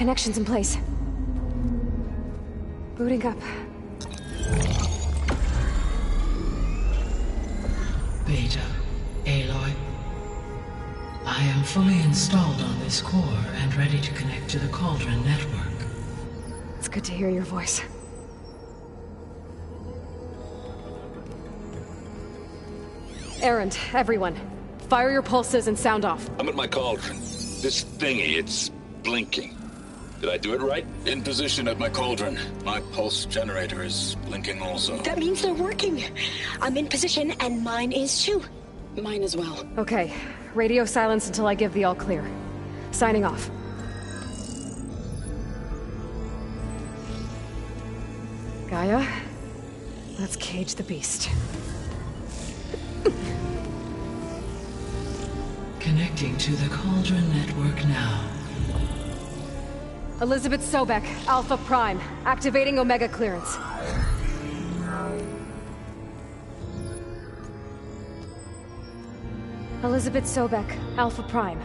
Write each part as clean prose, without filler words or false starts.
Connections in place. Booting up. Beta, Aloy. I am fully installed on this core and ready to connect to the Cauldron network. It's good to hear your voice. Erend, everyone. Fire your pulses and sound off. I'm at my Cauldron. This thingy, it's blinking. Did I do it right? In position at my Cauldron. My pulse generator is blinking also. That means they're working. I'm in position, and mine is too. Mine as well. Okay. Radio silence until I give the all clear. Signing off. Gaia, let's cage the beast. Connecting to the Cauldron network now. Elizabeth Sobek, Alpha Prime, activating Omega clearance. Elizabeth Sobek, Alpha Prime,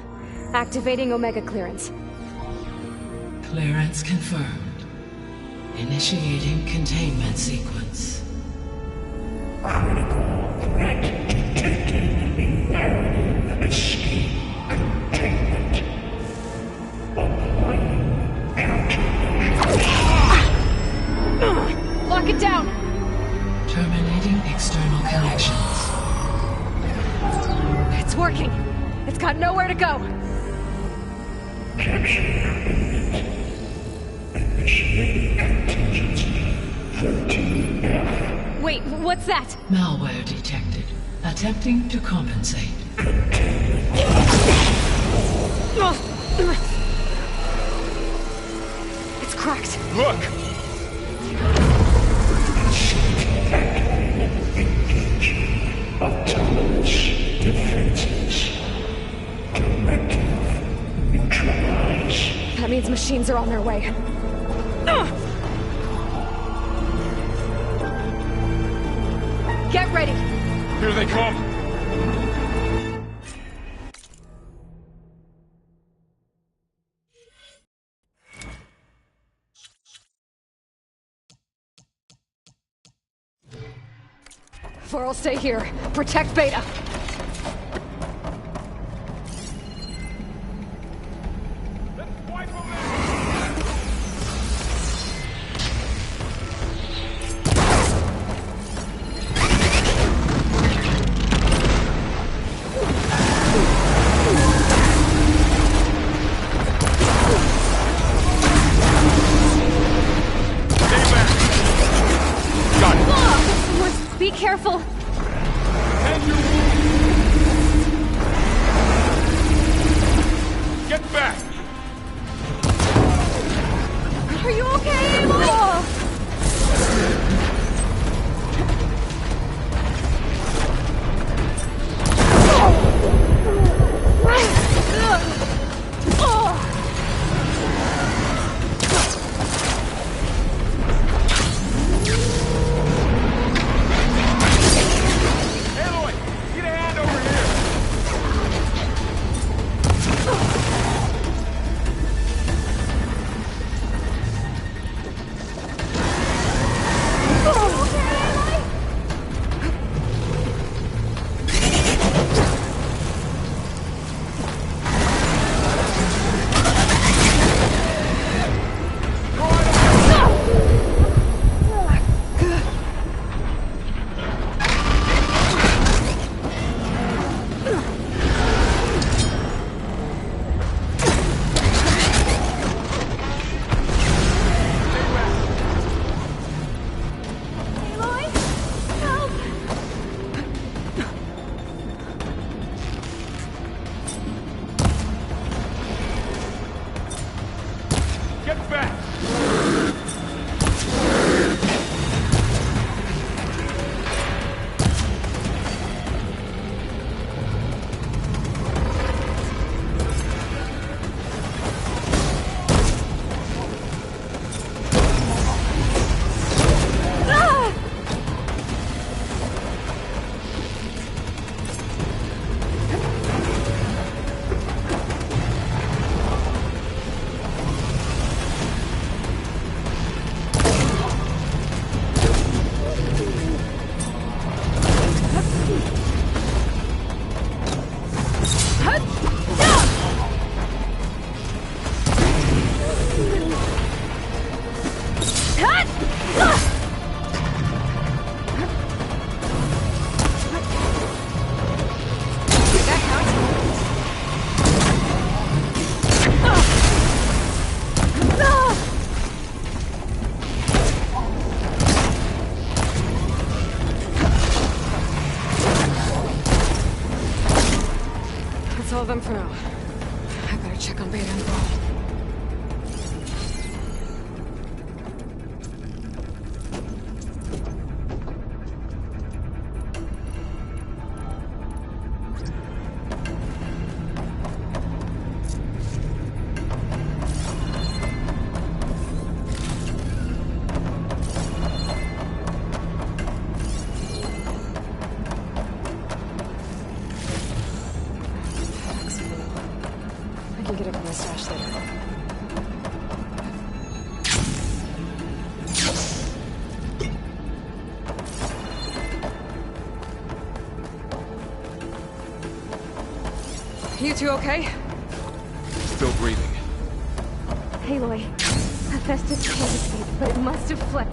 activating Omega clearance. Clearance confirmed. Initiating containment sequence. Critical threat detected. Imperative escape containment. Applying countermeasures. Lock it down! Terminating external connections. It's working! It's got nowhere to go! Capture imminent. Initiating contingency 13F. Wait, what's that? Malware detected. Attempting to compensate. It's cracked. Look! Engaging autonomous defenses. Directive neutralize. That means machines are on their way. Get ready! Here they come! Vorl, stay here. Protect Beta. Be careful. And you That's all of them for now. I better check on Beta and Varl. I can get it from my stash later. You two okay? Still breathing. Aloy, Hephaestus can't escape, but it must have fled.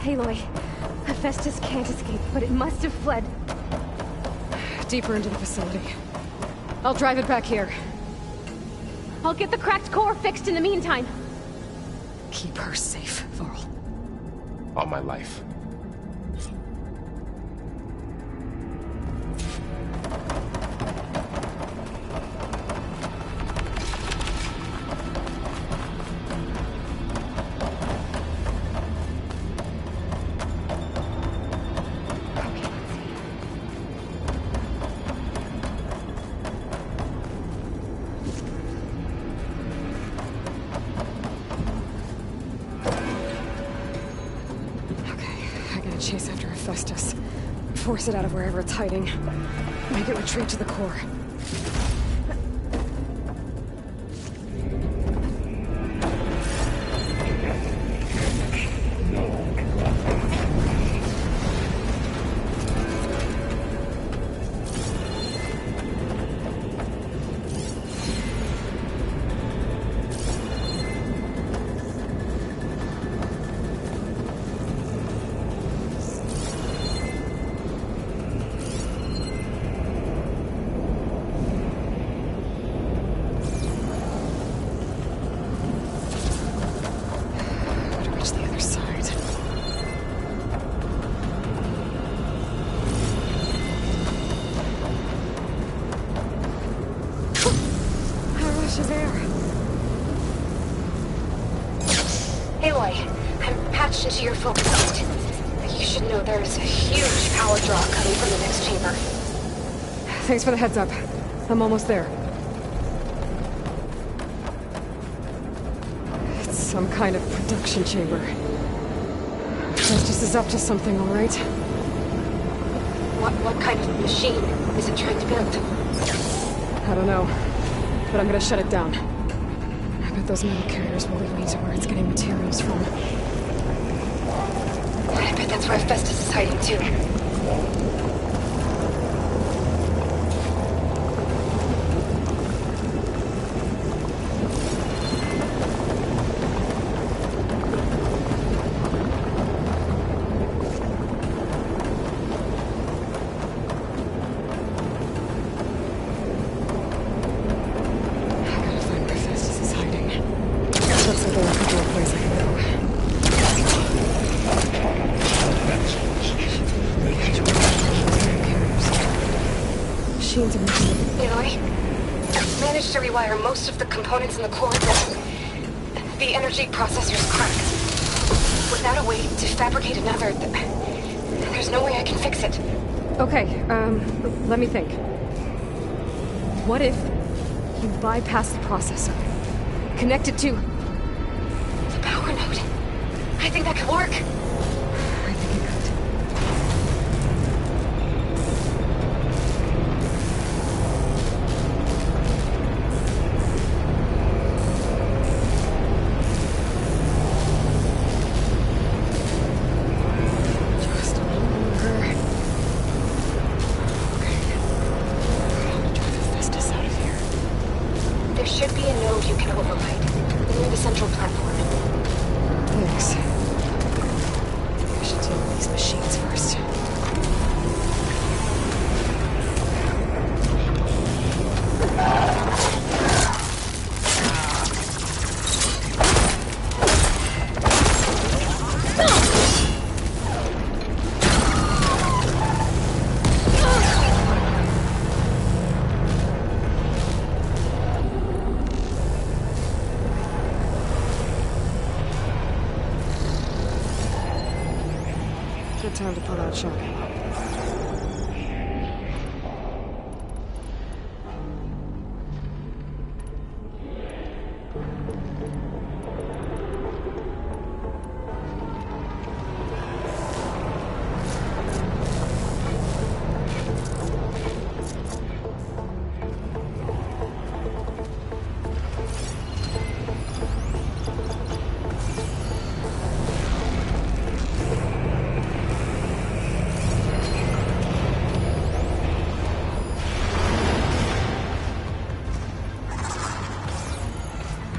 Aloy, Hephaestus can't escape, but it must have fled. Deeper into the facility. I'll drive it back here. I'll get the cracked core fixed in the meantime. Keep her safe, Varl. All my life. Chase after Hephaestus. Force it out of wherever it's hiding. Make it retreat to the core. Aloy, I'm patched into your focus suit. You should know there's a huge power draw coming from the next chamber. Thanks for the heads up. I'm almost there. It's some kind of production chamber. Justice is up to something, all right? What kind of machine is it trying to build? I don't know, but I'm gonna shut it down. I bet those metal carriers will lead me to where it's getting materials from. I bet that's where Hephaestus is hiding too. Aloy, I've managed to rewire most of the components in the core, but the energy processor's cracked. Without a way to fabricate another, there's no way I can fix it. Okay, let me think. What if you bypass the processor? Connect it to... the power node. I think that could work. I think it could. Just time to pull out shotgun.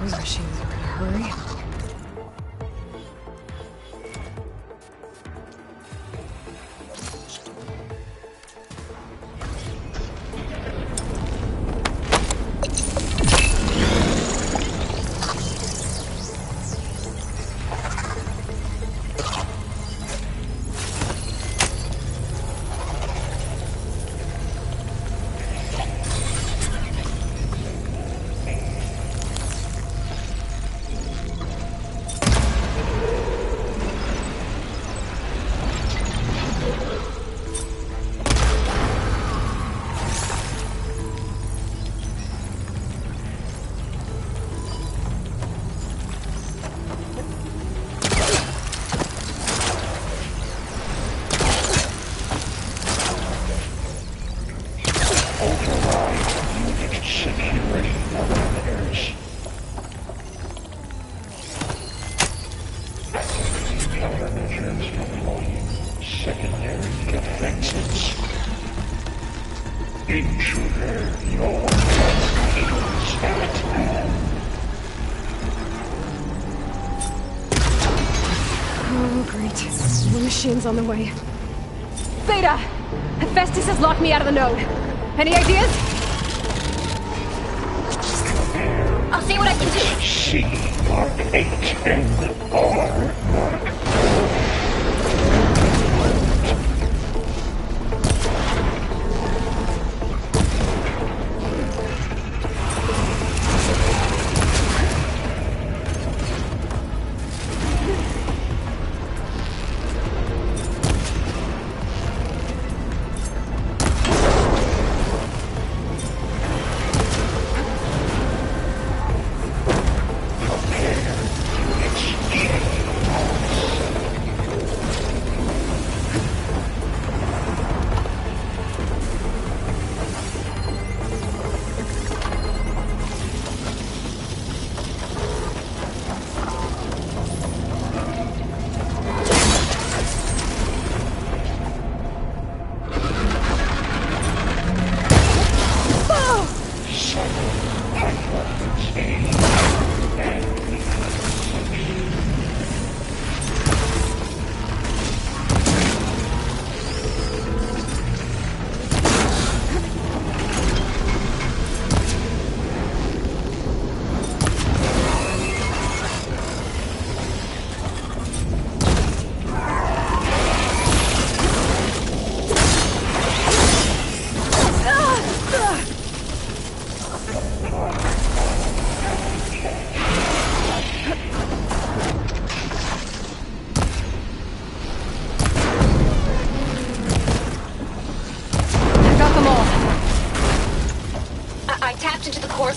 Those machines are in a hurry. Oh, great. More machines on the way. Theta! Hephaestus has locked me out of the node. Any ideas? I'll see what I can do. C Mark 8 and R Mark 4.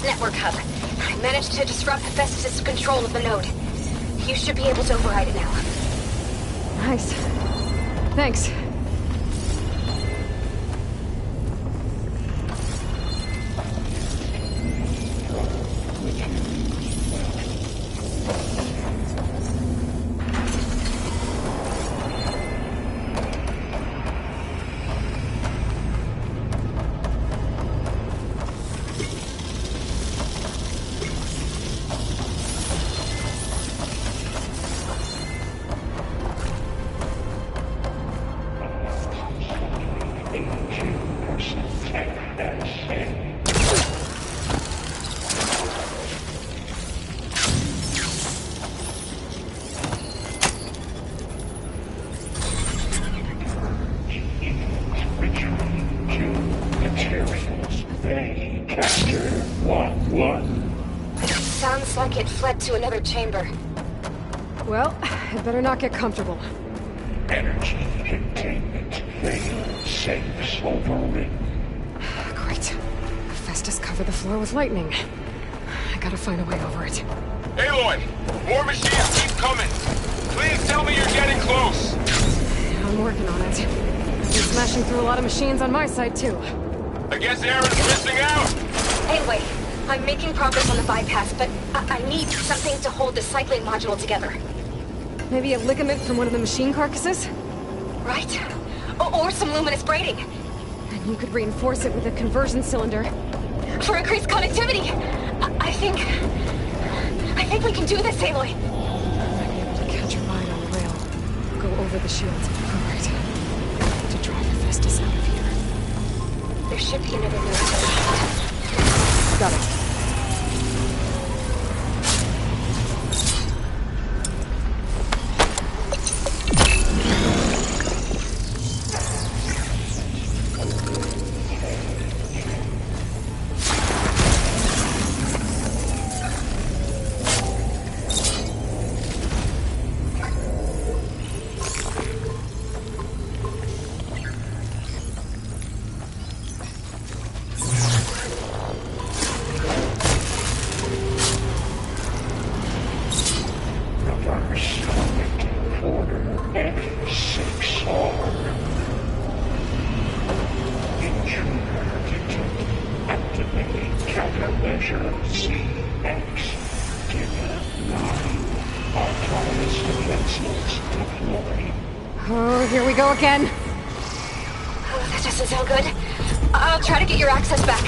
Network hub. I managed to disrupt Hephaestus' control of the node. You should be able to override it now. Nice. Thanks. Sounds like it fled to another chamber. Well, it better not get comfortable. Energy containment failed. Safes overridden. Great. Festus covered the floor with lightning. I gotta find a way over it. Aloy! More machines keep coming! Please tell me you're getting close! I'm working on it. Been smashing through a lot of machines on my side, too. I guess Aaron's missing out! Anyway, I'm making progress on the bypass, but I need something to hold the cycling module together. Maybe a ligament from one of the machine carcasses? Right? Or some luminous braiding. And you could reinforce it with a conversion cylinder. For increased connectivity! I think we can do this, Aloy. I'll be able to catch a ride on the rail. Go over the shields. All right. To drive Festus out of here. There should be another node. Got it. Oh, here we go again. Oh, that doesn't sound good. I'll try to get your access back.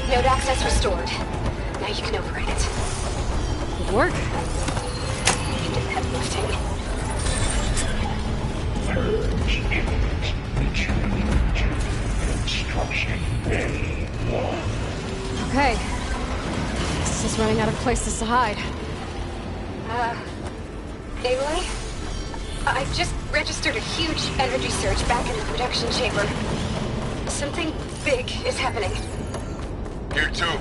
Node access restored. Now you can override it. Good work. You did the heavy lifting. Purge imminent. Returning to construction bay 1. Okay. places to hide. Aloy? I've just registered a huge energy surge back in the production chamber. Something big is happening. Here too.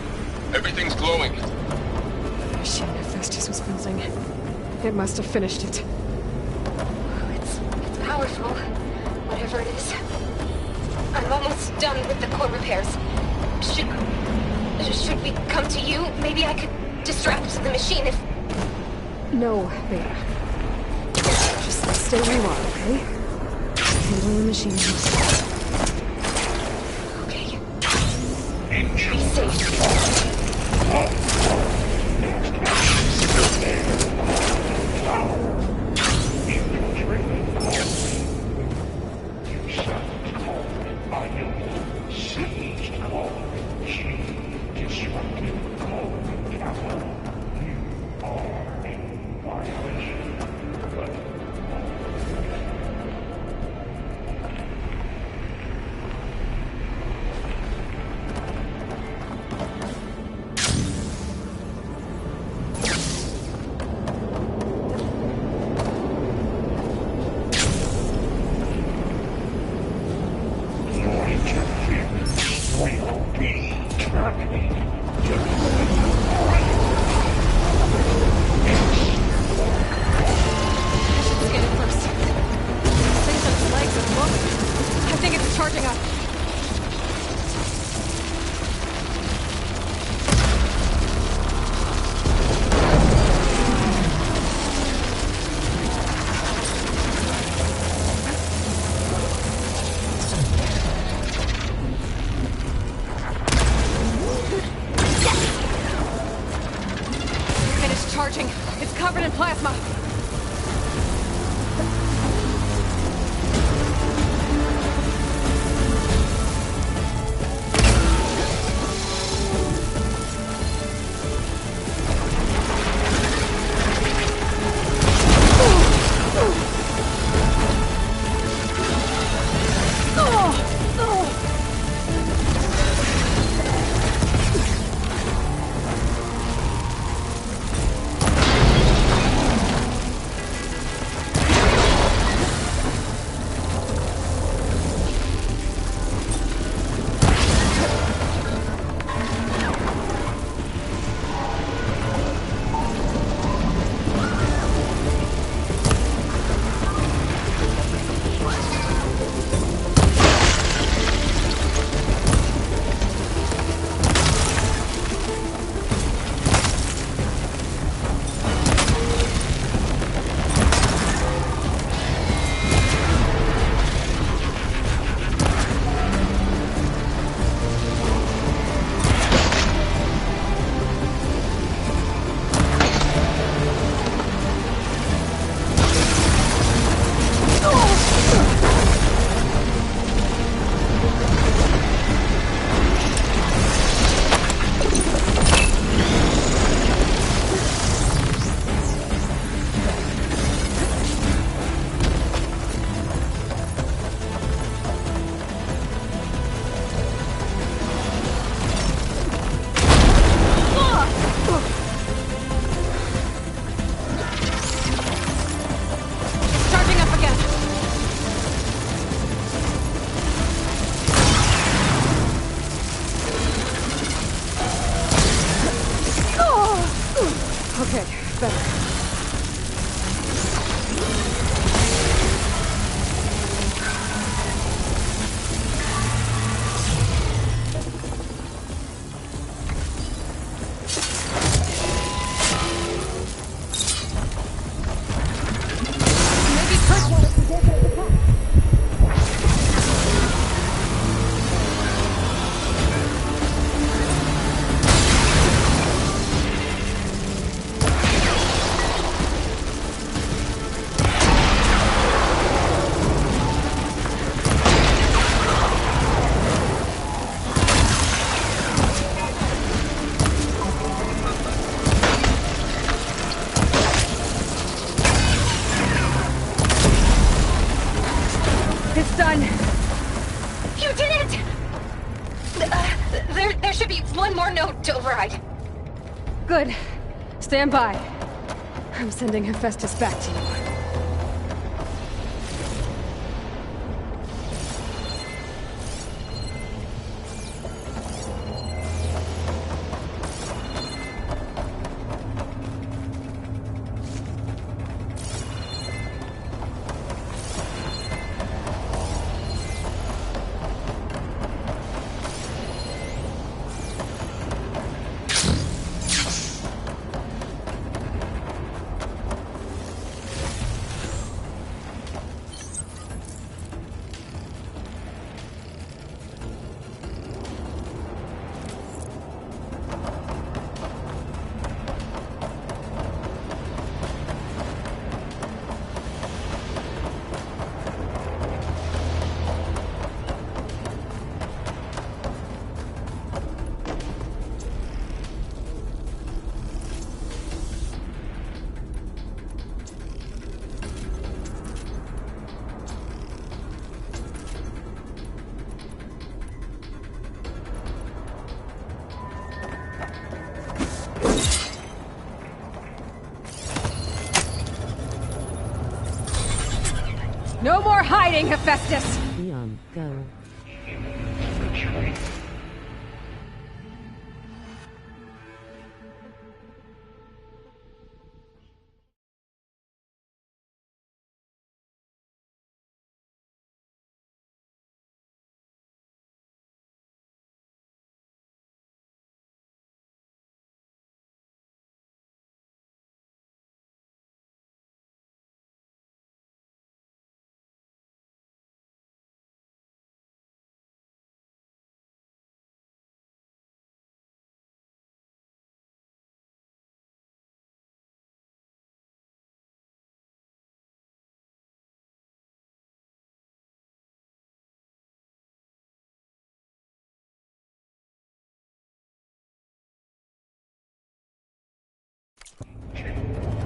Everything's glowing. The machine Hephaestus was building. It must have finished it. It's powerful, whatever it is. I'm almost done with the core repairs. Should we come to you? Maybe I could distract the machine if... No, Beta. Just stay where you are, okay? Handling the machine yourself. Okay. Be safe. It's covered in plasma. Okay, better. It's done. You did it! There should be one more node to override. Good. Stand by. I'm sending Hephaestus back to you. No more hiding, Hephaestus! Leon, go. Retreat.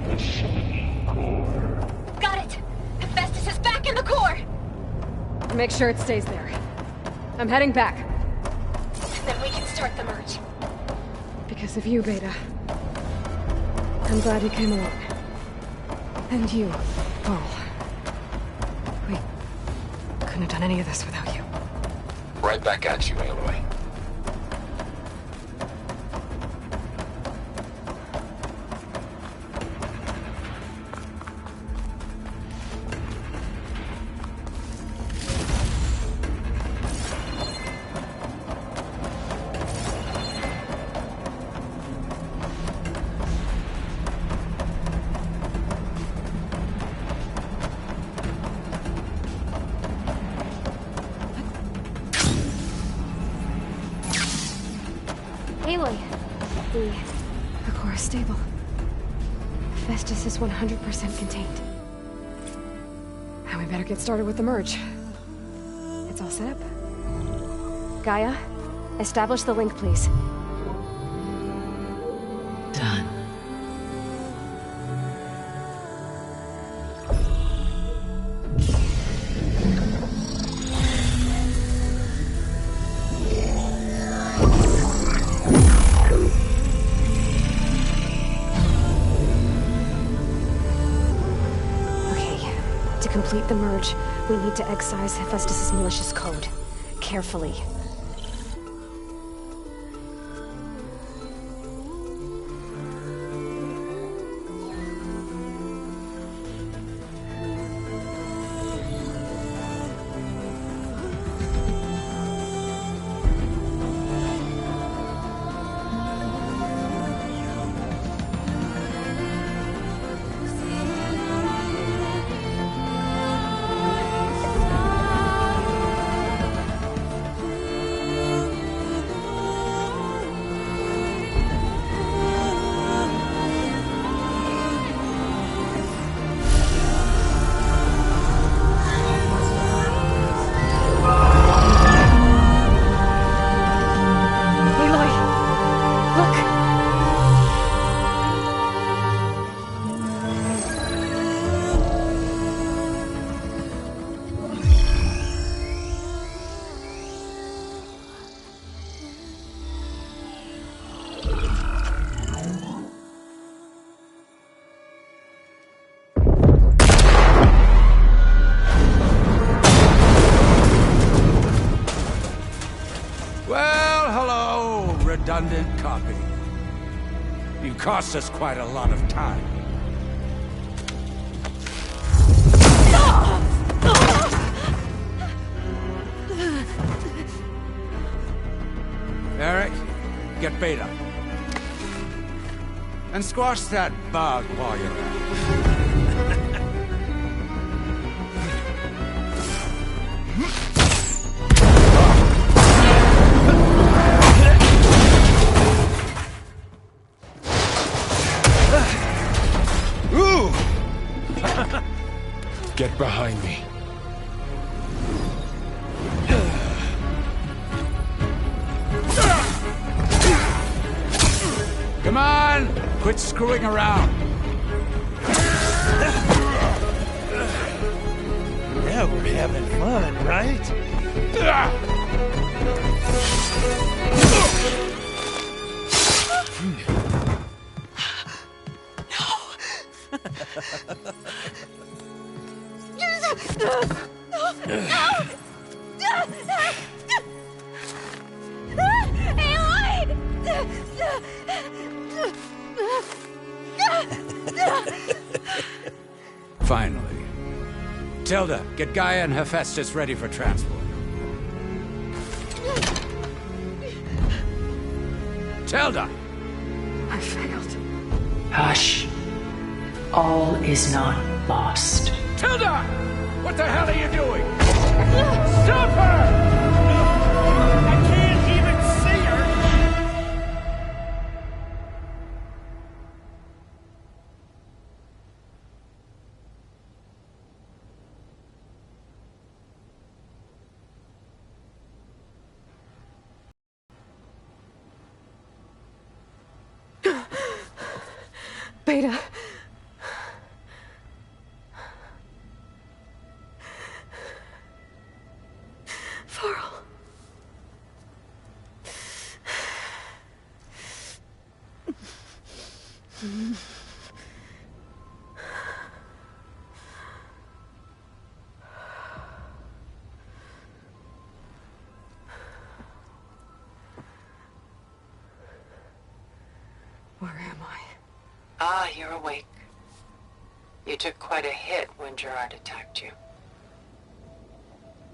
The Sony core. Got it! Hephaestus is back in the core! Make sure it stays there. I'm heading back. Then we can start the merge. Because of you, Beta. I'm glad you came along. And you, Paul. We couldn't have done any of this without you. Right back at you, Aloy. Aloy, The core is stable. Hephaestus is 100% contained. And we better get started with the merge. It's all set up. Gaia, establish the link, please. Done. Okay, to complete the merge, we need to excise Hephaestus' malicious code. Carefully. redundant copy. You cost us quite a lot of time. Eric, get Beta. And squash that bug while you're at it. Get behind me. Come on! Quit screwing around. Now we're having fun, right? Finally. Tilda, get Gaia and Hephaestus ready for transport. Tilda! I failed. Hush. All is not lost. Tilda! What the hell are you doing? Stop her! I can't even see her! Beta. Varl. Where am I? Ah, you're awake. You took quite a hit when Gerard attacked you.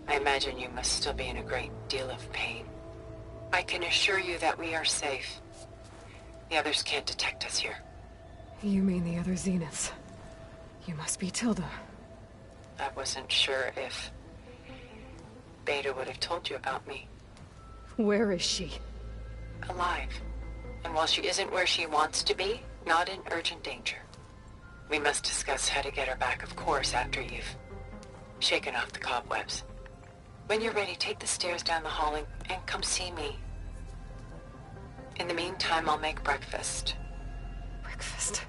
I imagine you must still be in a great deal of pain. I can assure you that we are safe. The others can't detect us here. You mean the other Zeniths? You must be Tilda. I wasn't sure if Beta would have told you about me. Where is she? Alive. And while she isn't where she wants to be, not in urgent danger. We must discuss how to get her back, of course, after you've shaken off the cobwebs. When you're ready, take the stairs down the hall and come see me. In the meantime, I'll make breakfast. Breakfast.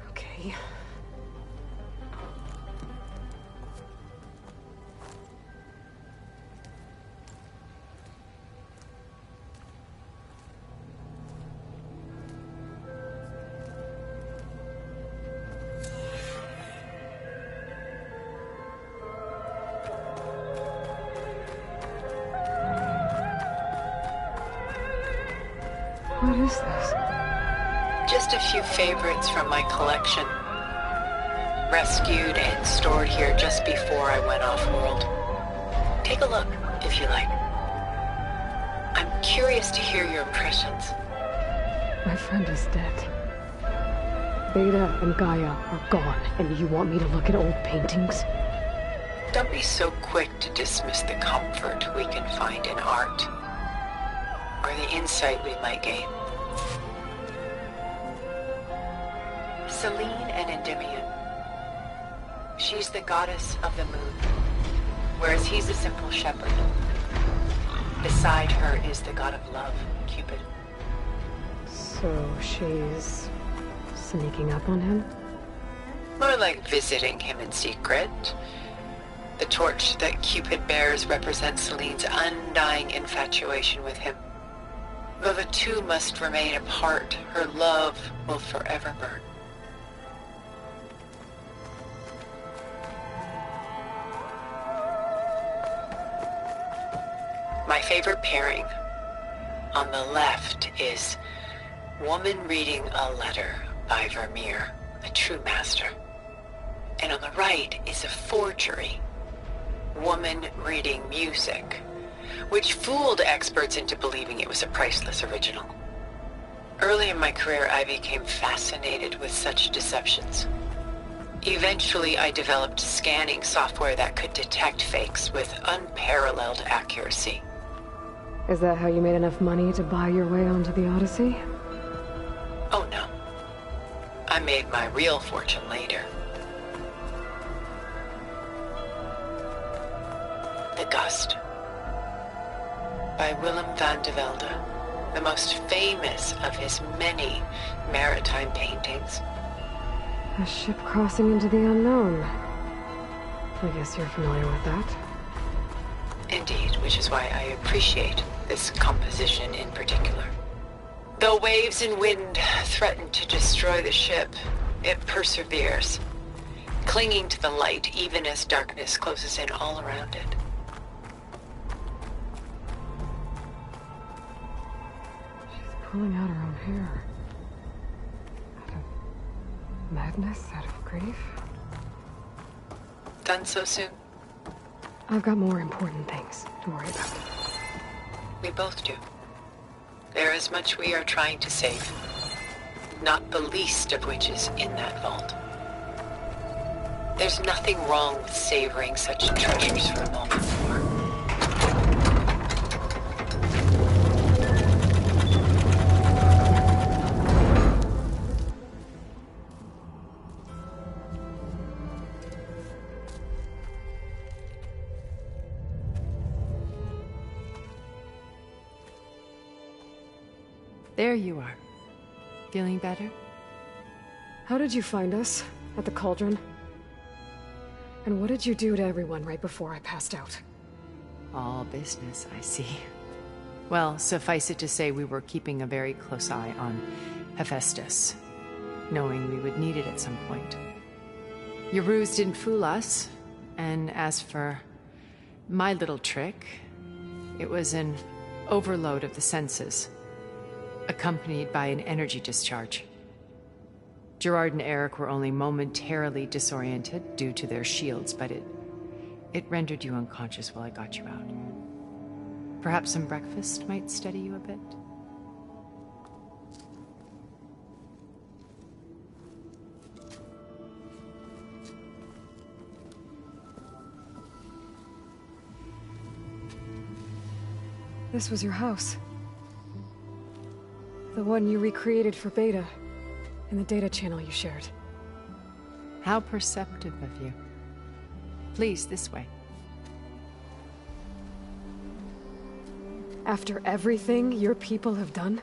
Okay. What is this? Just a few favorites from my collection. Rescued and stored here just before I went off-world. Take a look, if you like. I'm curious to hear your impressions. My friend is dead. Beta and Gaia are gone, and you want me to look at old paintings? Don't be so quick to dismiss the comfort we can find in art, or the insight we might gain. Selene and Endymion. She's the goddess of the moon, whereas he's a simple shepherd. Beside her is the god of love, Cupid. So she's sneaking up on him? More like visiting him in secret. The torch that Cupid bears represents Selene's undying infatuation with him. Though the two must remain apart, her love will forever burn. My favorite pairing, On the left is Woman Reading a Letter by Vermeer, a true master. And on the right is a forgery, Woman Reading Music, which fooled experts into believing it was a priceless original. Early in my career, I became fascinated with such deceptions. Eventually, I developed scanning software that could detect fakes with unparalleled accuracy. Is that how you made enough money to buy your way onto the Odyssey? Oh no. I made my real fortune later. The Gust by Willem van de Velde, the most famous of his many maritime paintings. A ship crossing into the unknown. I guess you're familiar with that. Indeed, which is why I appreciate this composition in particular. Though waves and wind threaten to destroy the ship, it perseveres, clinging to the light even as darkness closes in all around it. She's pulling out her own hair. Out of madness, out of grief. Done so soon? I've got more important things to worry about. We both do. There is much we are trying to save, not the least of which is in that vault. There's nothing wrong with savoring such treasures for a moment more. There you are. Feeling better? How did you find us? At the Cauldron? And what did you do to everyone right before I passed out? All business, I see. Well, suffice it to say we were keeping a very close eye on Hephaestus, knowing we would need it at some point. Your ruse didn't fool us, and as for my little trick, it was an overload of the senses, accompanied by an energy discharge. Gerard and Eric were only momentarily disoriented due to their shields, but it rendered you unconscious while I got you out. Perhaps some breakfast might steady you a bit? This was your house. The one you recreated for Beta, in the data channel you shared. How perceptive of you. Please, this way. After everything your people have done,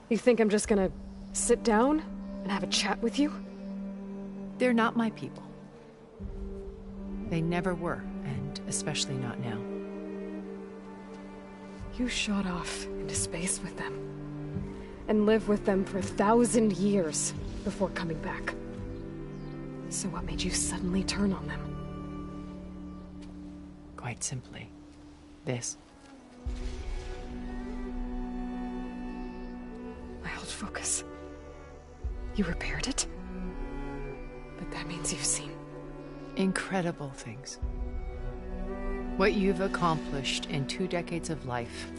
you think I'm just gonna sit down and have a chat with you? They're not my people. They never were, and especially not now. You shot off into space with them, and lived with them for 1,000 years before coming back. So what made you suddenly turn on them? Quite simply, this. My old focus. You repaired it? But that means you've seen... incredible things. What you've accomplished in 2 decades of life.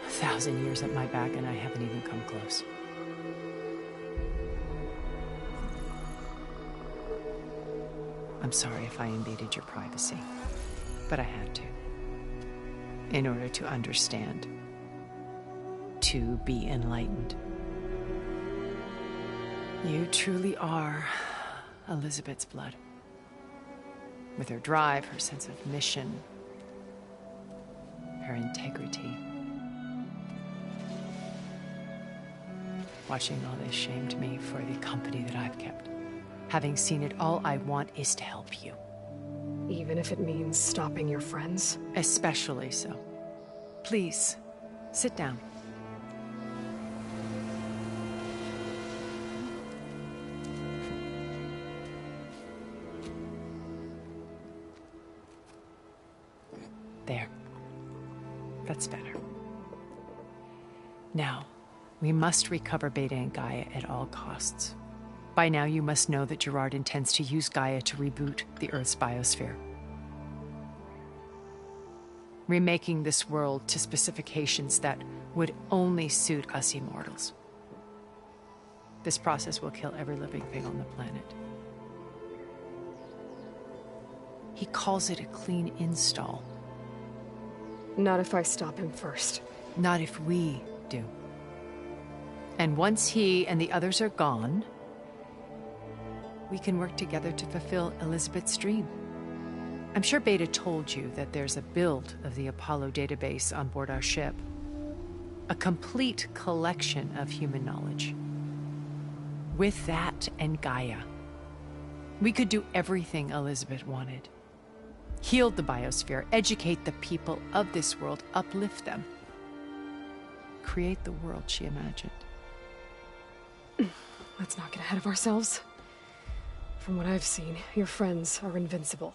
A 1,000 years at my back and I haven't even come close. I'm sorry if I invaded your privacy, but I had to. In order to understand. To be enlightened. You truly are Elizabeth's blood. With her drive, her sense of mission, her integrity. Watching all this shamed me for the company that I've kept. Having seen it, all I want is to help you. Even if it means stopping your friends? Especially so. Please, sit down. Now, we must recover Beta and Gaia at all costs. By now, you must know that Gerard intends to use Gaia to reboot the Earth's biosphere, remaking this world to specifications that would only suit us immortals. This process will kill every living thing on the planet. He calls it a clean install. Not if I stop him first. Not if we do. And once he and the others are gone, we can work together to fulfill Elizabeth's dream. I'm sure Beta told you that there's a build of the Apollo database on board our ship. A complete collection of human knowledge. With that and Gaia, we could do everything Elizabeth wanted. Heal the biosphere, educate the people of this world, uplift them. Create the world she imagined. Let's not get ahead of ourselves. From what I've seen, your friends are invincible.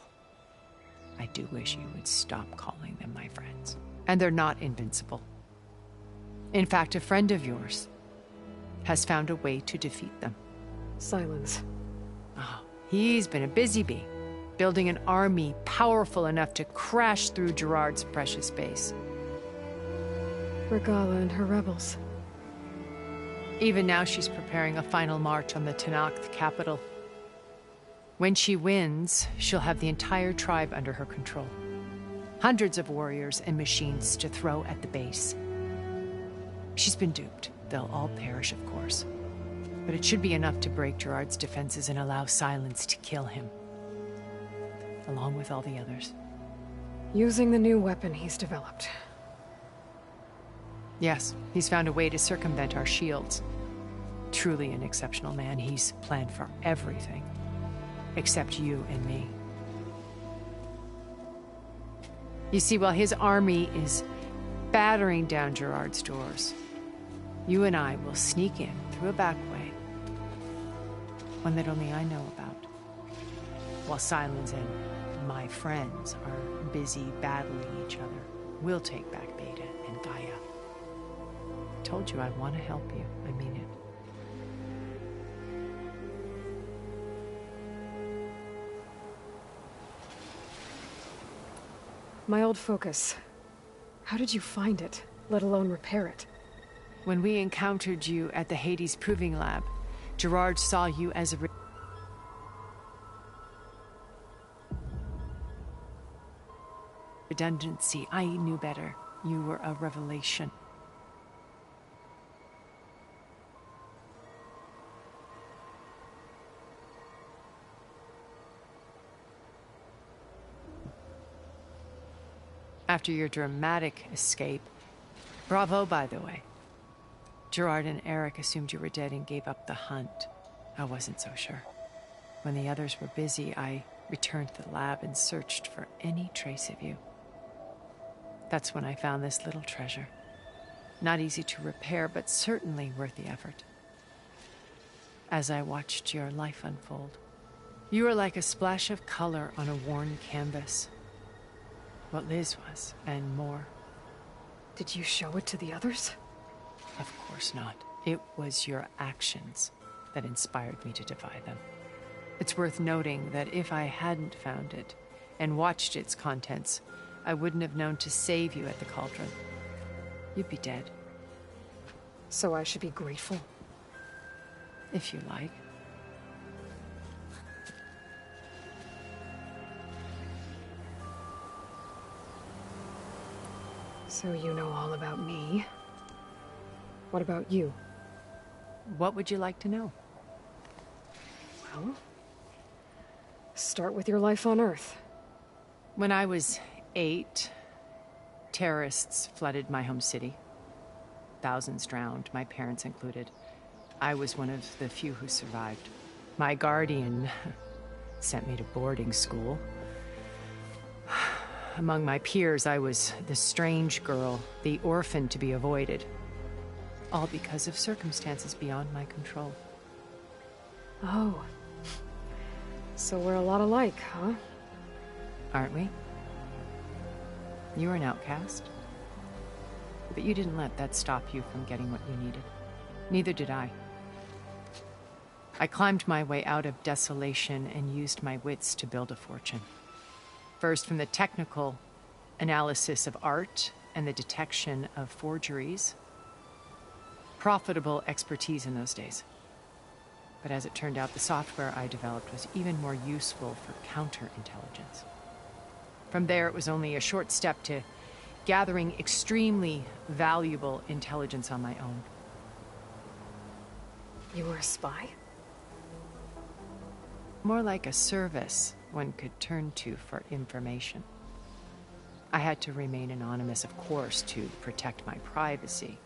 I do wish you would stop calling them my friends. And they're not invincible. In fact, a friend of yours has found a way to defeat them. Silence. Oh, he's been a busy bee, building an army powerful enough to crash through Gerard's precious base. Regalla and her rebels. Even now, she's preparing a final march on the Tenakth capital. When she wins, she'll have the entire tribe under her control. Hundreds of warriors and machines to throw at the base. She's been duped. They'll all perish, of course. But it should be enough to break Gerard's defenses and allow Silence to kill him. Along with all the others. Using the new weapon he's developed. Yes, he's found a way to circumvent our shields. Truly an exceptional man. He's planned for everything. Except you and me. You see, while his army is battering down Gerard's doors, you and I will sneak in through a back way. One that only I know about. While Silence and my friends are busy battling each other, we'll take back Beta and Gaia. I told you I want to help you. I mean it. My old focus. How did you find it, let alone repair it? When we encountered you at the Hades Proving Lab, Gerard saw you as a redundancy. I knew better. You were a revelation. After your dramatic escape, bravo, by the way. Gerard and Eric assumed you were dead and gave up the hunt. I wasn't so sure. When the others were busy, I returned to the lab and searched for any trace of you. That's when I found this little treasure. Not easy to repair, but certainly worth the effort. As I watched your life unfold, you were like a splash of color on a worn canvas. What Liz was, and more. Did you show it to the others? Of course not. It was your actions that inspired me to defy them. It's worth noting that if I hadn't found it and watched its contents, I wouldn't have known to save you at the Cauldron. You'd be dead. So I should be grateful? If you like. So you know all about me. What about you? What would you like to know? Well, start with your life on Earth. When I was 8, terrorists flooded my home city. Thousands drowned, my parents included. I was one of the few who survived. My guardian sent me to boarding school. Among my peers, I was the strange girl, the orphan to be avoided. All because of circumstances beyond my control. Oh. So we're a lot alike, huh? Aren't we? You are an outcast. But you didn't let that stop you from getting what you needed. Neither did I. I climbed my way out of desolation and used my wits to build a fortune. First, from the technical analysis of art and the detection of forgeries. Profitable expertise in those days. But as it turned out, the software I developed was even more useful for counterintelligence. From there, it was only a short step to gathering extremely valuable intelligence on my own. You were a spy? More like a service one could turn to for information. I had to remain anonymous, of course, to protect my privacy.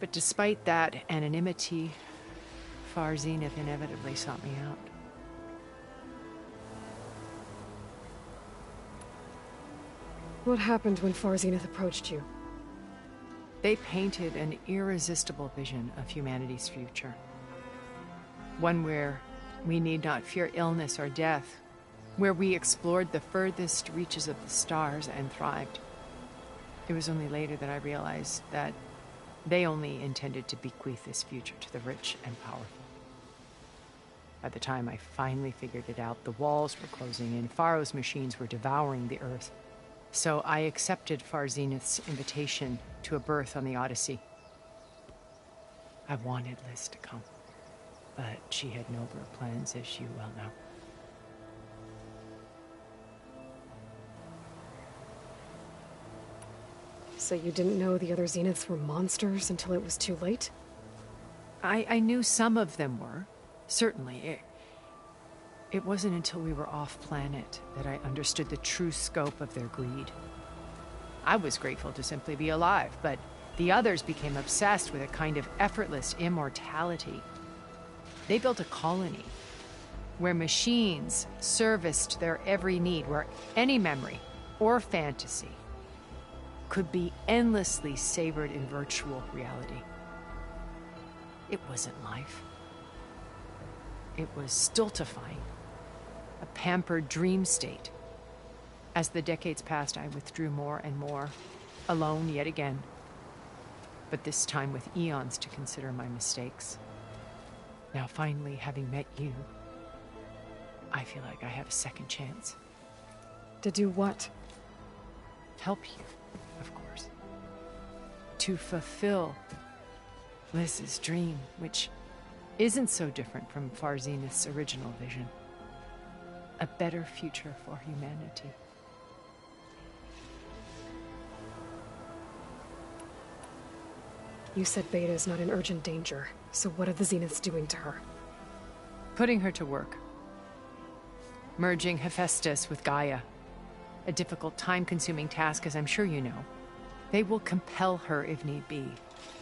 But despite that anonymity, Far Zenith inevitably sought me out. What happened when Far Zenith approached you? They painted an irresistible vision of humanity's future. One where we need not fear illness or death, where we explored the furthest reaches of the stars and thrived. It was only later that I realized that they only intended to bequeath this future to the rich and powerful. By the time I finally figured it out, the walls were closing in, Pharaoh's machines were devouring the Earth. So I accepted Far Zenith's invitation to a berth on the Odyssey. I wanted Liz to come, but she had nobler plans, as you well know. So you didn't know the other Zeniths were monsters until it was too late? I knew some of them were, certainly. It wasn't until we were off-planet that I understood the true scope of their greed. I was grateful to simply be alive, but the others became obsessed with a kind of effortless immortality. They built a colony where machines serviced their every need, where any memory or fantasy could be endlessly savored in virtual reality. It wasn't life. It was stultifying, a pampered dream state. As the decades passed, I withdrew more and more, alone yet again, but this time with eons to consider my mistakes. Now finally, having met you, I feel like I have a second chance. To do what? Help you, of course. To fulfill Liz's dream, which isn't so different from Far Zenith's original vision. A better future for humanity. You said Beta is not in urgent danger, so what are the Zeniths doing to her? Putting her to work. Merging Hephaestus with Gaia. A difficult, time-consuming task, as I'm sure you know. They will compel her if need be.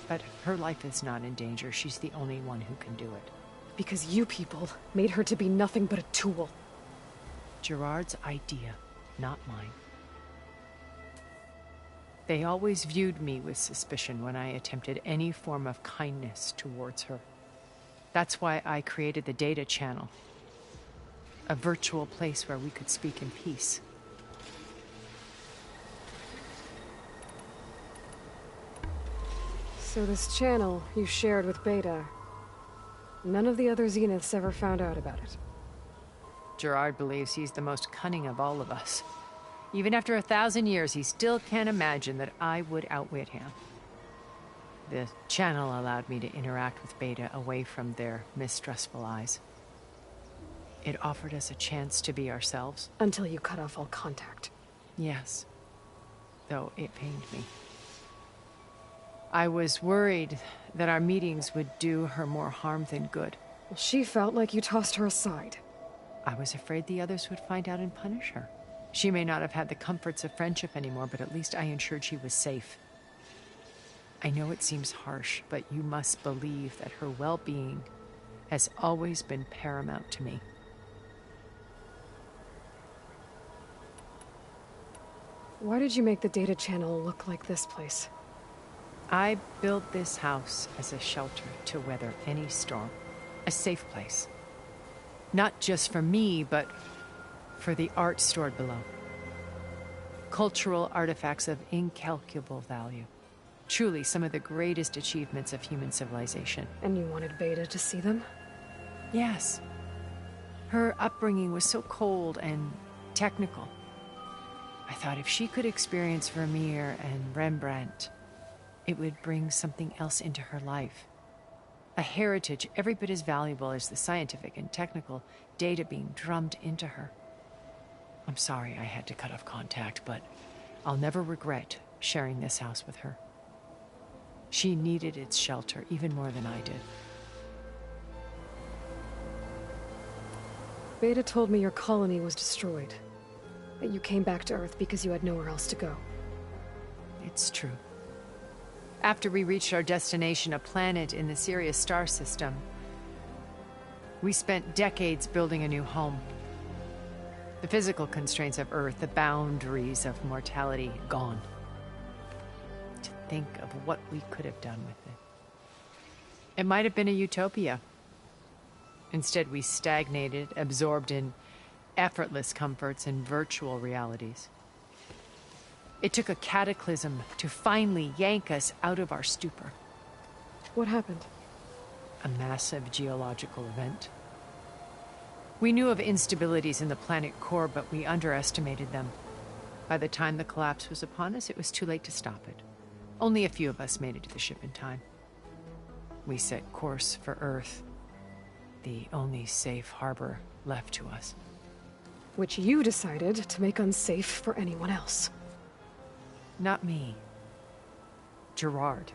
But her life is not in danger. She's the only one who can do it. Because you people made her to be nothing but a tool. Gerard's idea, not mine. They always viewed me with suspicion when I attempted any form of kindness towards her. That's why I created the data channel. A virtual place where we could speak in peace. So this channel you shared with Beta, none of the other Zeniths ever found out about it? Gerard believes he's the most cunning of all of us. Even after 1,000 years, he still can't imagine that I would outwit him. The channel allowed me to interact with Beta away from their mistrustful eyes. It offered us a chance to be ourselves. Until you cut off all contact. Yes. Though it pained me. I was worried that our meetings would do her more harm than good. Well, she felt like you tossed her aside. I was afraid the others would find out and punish her. She may not have had the comforts of friendship anymore, but at least I ensured she was safe. I know it seems harsh, but you must believe that her well-being has always been paramount to me. Why did you make the data channel look like this place? I built this house as a shelter to weather any storm. A safe place. Not just for me, but for the art stored below. Cultural artifacts of incalculable value. Truly some of the greatest achievements of human civilization. And you wanted Beta to see them? Yes. Her upbringing was so cold and technical. I thought if she could experience Vermeer and Rembrandt, it would bring something else into her life. A heritage every bit as valuable as the scientific and technical data being drummed into her. I'm sorry I had to cut off contact, but I'll never regret sharing this house with her. She needed its shelter even more than I did. Beta told me your colony was destroyed. That you came back to Earth because you had nowhere else to go. It's true. After we reached our destination, a planet in the Sirius star system, we spent decades building a new home. The physical constraints of Earth, the boundaries of mortality, gone. To think of what we could have done with it. It might have been a utopia. Instead, we stagnated, absorbed in effortless comforts and virtual realities. It took a cataclysm to finally yank us out of our stupor. What happened? A massive geological event. We knew of instabilities in the planet core, but we underestimated them. By the time the collapse was upon us, it was too late to stop it. Only a few of us made it to the ship in time. We set course for Earth, the only safe harbor left to us. Which you decided to make unsafe for anyone else. Not me. Gerard.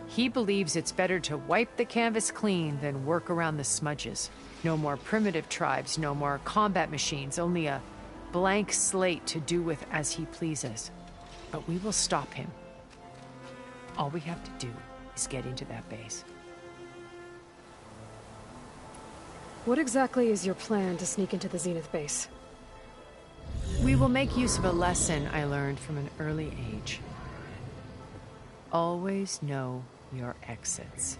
He believes it's better to wipe the canvas clean than work around the smudges. No more primitive tribes, no more combat machines, only a blank slate to do with as he pleases. But we will stop him. All we have to do is get into that base. What exactly is your plan to sneak into the Zenith base? We will make use of a lesson I learned from an early age. Always know your exits.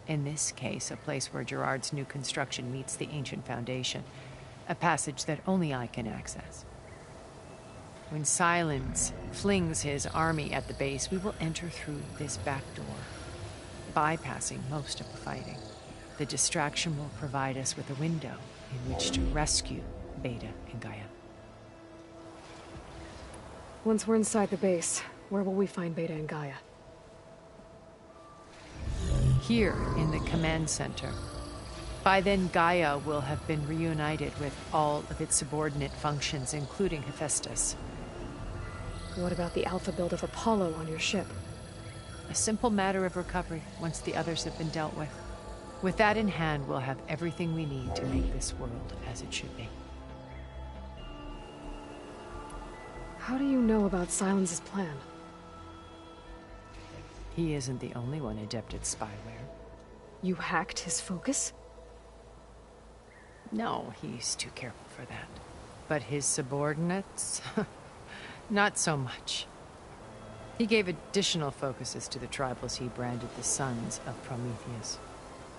In this case, a place where Gerard's new construction meets the ancient foundation, a passage that only I can access. When Silence flings his army at the base, we will enter through this back door, bypassing most of the fighting. The distraction will provide us with a window in which to rescue Beta and Gaia. Once we're inside the base, where will we find Beta and Gaia? Here in the command center. By then, Gaia will have been reunited with all of its subordinate functions, including Hephaestus. What about the alpha build of Apollo on your ship? A simple matter of recovery once the others have been dealt with. With that in hand, we'll have everything we need to make this world as it should be. How do you know about Silence's plan? He isn't the only one adept at spyware. You hacked his focus? No, he's too careful for that. But his subordinates? Not so much. He gave additional focuses to the tribals he branded the Sons of Prometheus.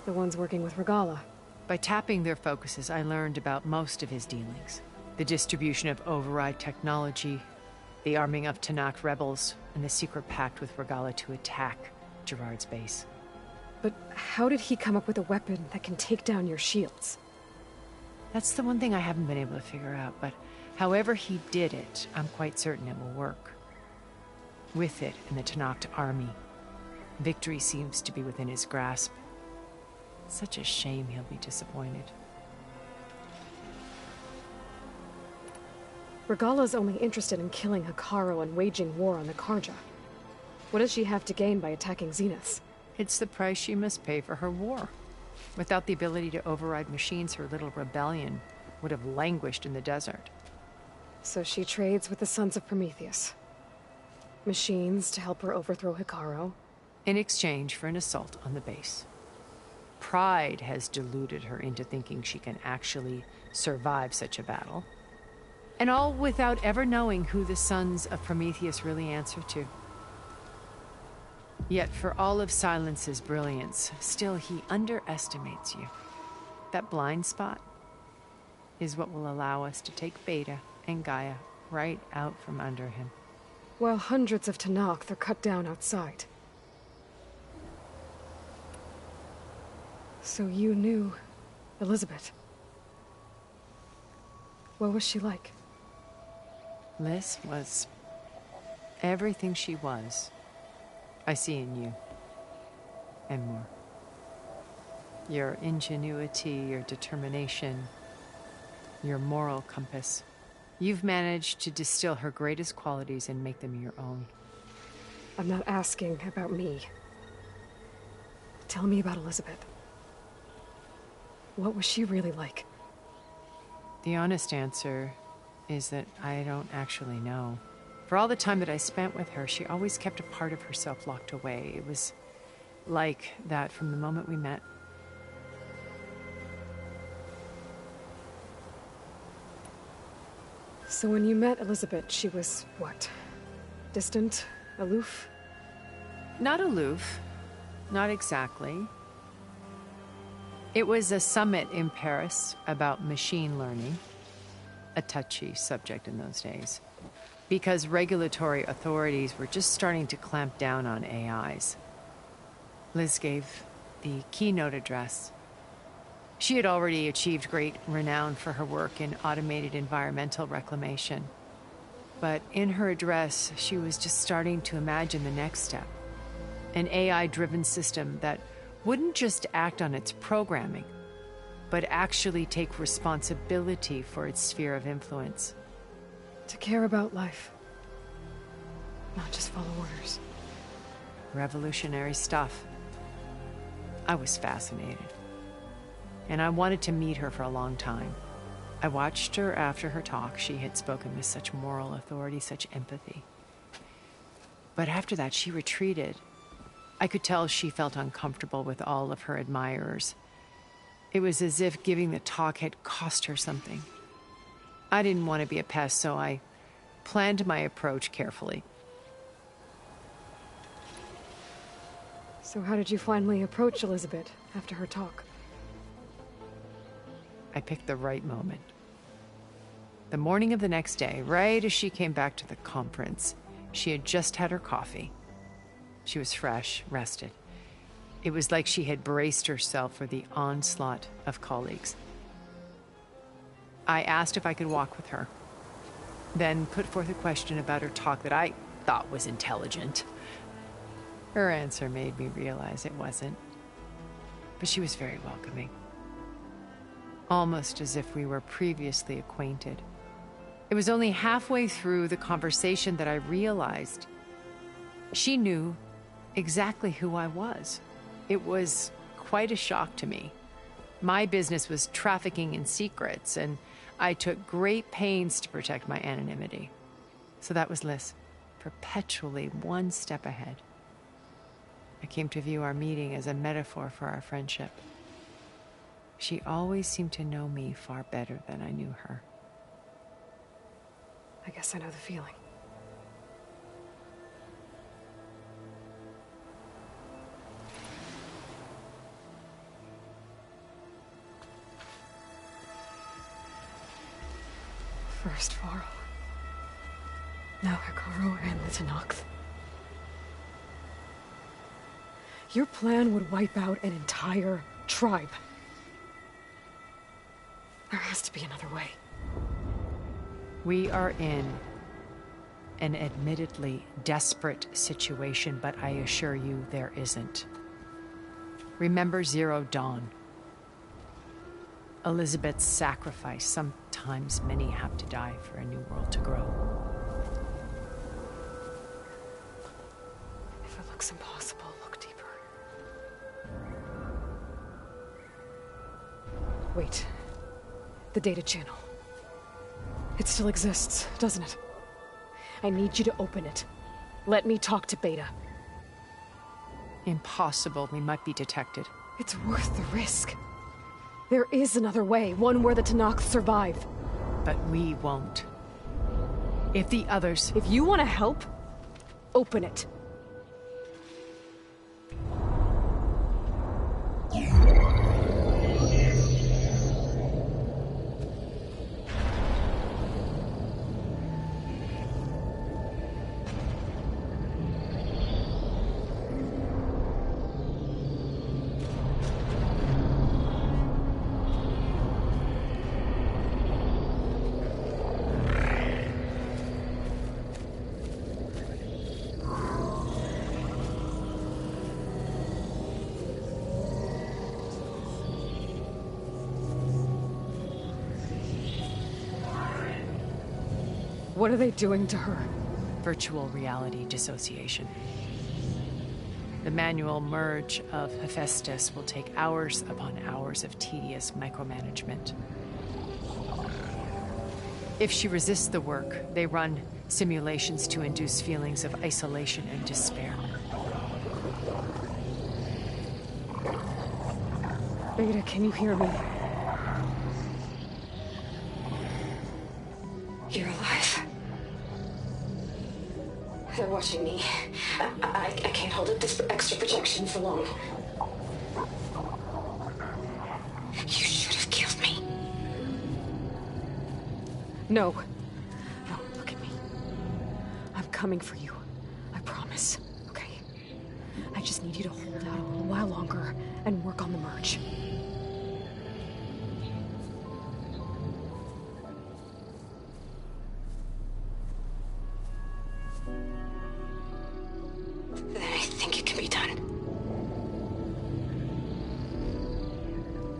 The ones working with Regalla. By tapping their focuses, I learned about most of his dealings. The distribution of override technology, the arming of Tanakh rebels, and the secret pact with Regalla to attack Gerard's base. But how did he come up with a weapon that can take down your shields? That's the one thing I haven't been able to figure out, but however he did it, I'm quite certain it will work. With it and the Tanakh army, victory seems to be within his grasp. Such a shame he'll be disappointed. Regalla's only interested in killing Hekarro and waging war on the Karja. What does she have to gain by attacking Zeniths? It's the price she must pay for her war. Without the ability to override machines, her little rebellion would have languished in the desert. So she trades with the Sons of Prometheus. Machines to help her overthrow Hekarro. In exchange for an assault on the base. Pride has deluded her into thinking she can actually survive such a battle. And all without ever knowing who the Sons of Prometheus really answer to. Yet for all of Silence's brilliance, still he underestimates you. That blind spot is what will allow us to take Beta and Gaia right out from under him. while hundreds of Tenakth are cut down outside. So you knew Elizabeth. What was she like? Liz was everything she was. I see in you. And more. Your ingenuity, your determination, your moral compass. You've managed to distill her greatest qualities and make them your own. I'm not asking about me. Tell me about Elizabeth. What was she really like? The honest answer is that I don't actually know. For all the time that I spent with her, she always kept a part of herself locked away. It was like that from the moment we met. So when you met Elizabeth, she was what? Distant? Aloof? Not aloof. Not exactly. It was a summit in Paris about machine learning. A touchy subject in those days. Because regulatory authorities were just starting to clamp down on AIs. Liz gave the keynote address. She had already achieved great renown for her work in automated environmental reclamation. But in her address, she was just starting to imagine the next step. An AI-driven system that wouldn't just act on its programming, but actually take responsibility for its sphere of influence. To care about life. Not just follow orders. Revolutionary stuff. I was fascinated. And I wanted to meet her for a long time. I watched her after her talk. She had spoken with such moral authority, such empathy. But after that, she retreated. I could tell she felt uncomfortable with all of her admirers. It was as if giving the talk had cost her something. I didn't want to be a pest, so I planned my approach carefully. So how did you finally approach Elizabeth after her talk? I picked the right moment. The morning of the next day, right as she came back to the conference, she had just had her coffee. She was fresh, rested. It was like she had braced herself for the onslaught of colleagues. I asked if I could walk with her, then put forth a question about her talk that I thought was intelligent. Her answer made me realize it wasn't, but she was very welcoming. Almost as if we were previously acquainted. It was only halfway through the conversation that I realized she knew exactly who I was. It was quite a shock to me. My business was trafficking in secrets, and I took great pains to protect my anonymity. So that was Liz, perpetually one step ahead. I came to view our meeting as a metaphor for our friendship. She always seemed to know me far better than I knew her. I guess I know the feeling. First Varl. Now Hekarro and the Tenakth. Your plan would wipe out an entire tribe. There has to be another way. We are in an admittedly desperate situation, but I assure you there isn't. Remember Zero Dawn. Elizabeth's sacrifice. Sometimes many have to die for a new world to grow. If it looks impossible, look deeper. Wait. The data channel. It still exists, doesn't it? I need you to open it. Let me talk to Beta. Impossible. We might be detected. It's worth the risk. There is another way, one where the Tenakth survive. But we won't. If the others... If you want to help, open it. What are they doing to her? Virtual reality dissociation. The manual merge of Hephaestus will take hours upon hours of tedious micromanagement. If she resists the work, they run simulations to induce feelings of isolation and despair. Beta, can you hear me? You're alive. They're watching me. I can't hold up this extra projection for long. You should have killed me. No. No, look at me. I'm coming for you. I promise. Okay? I just need you to hold out a little while longer and work on the merge. Then I think it can be done.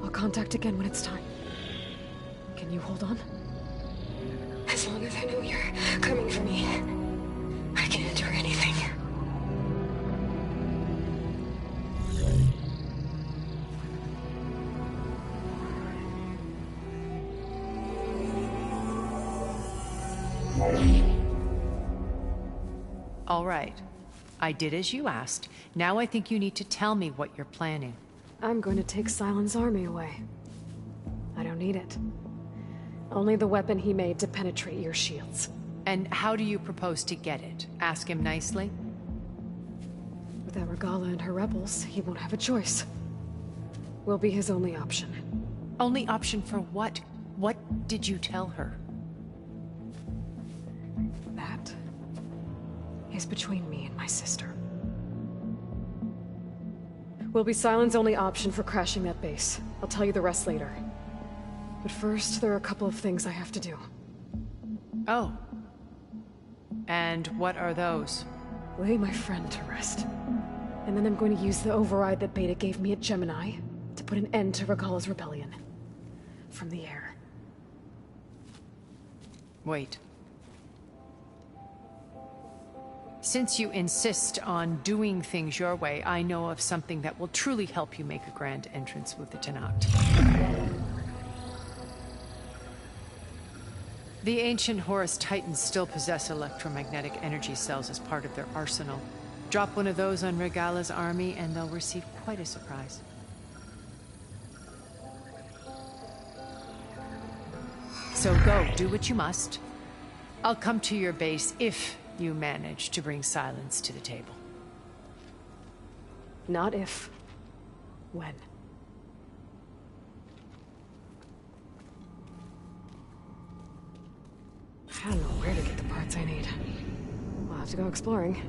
I'll contact again when it's time. Can you hold on? As long as I know you're coming for me, I can endure anything. All right. I did as you asked. Now I think you need to tell me what you're planning. I'm going to take Sylens' army away. I don't need it. Only the weapon he made to penetrate your shields. And how do you propose to get it? Ask him nicely? Without Regala and her rebels, he won't have a choice. We'll be his only option. Only option for what? What did you tell her? That is between me and my sister. Will be Sylens' only option for crashing that base. I'll tell you the rest later. But first, there are a couple of things I have to do. Oh. And what are those? Lay my friend to rest. And then I'm going to use the override that Beta gave me at Gemini to put an end to Regala's rebellion. From the air. Wait. Since you insist on doing things your way, I know of something that will truly help you make a grand entrance with the Tenakth. The ancient Horus Titans still possess electromagnetic energy cells as part of their arsenal. Drop one of those on Regala's army and they'll receive quite a surprise. So go, do what you must. I'll come to your base if you manage to bring Sylens to the table. Not if. When. I don't know where to get the parts I need. We'll have to go exploring.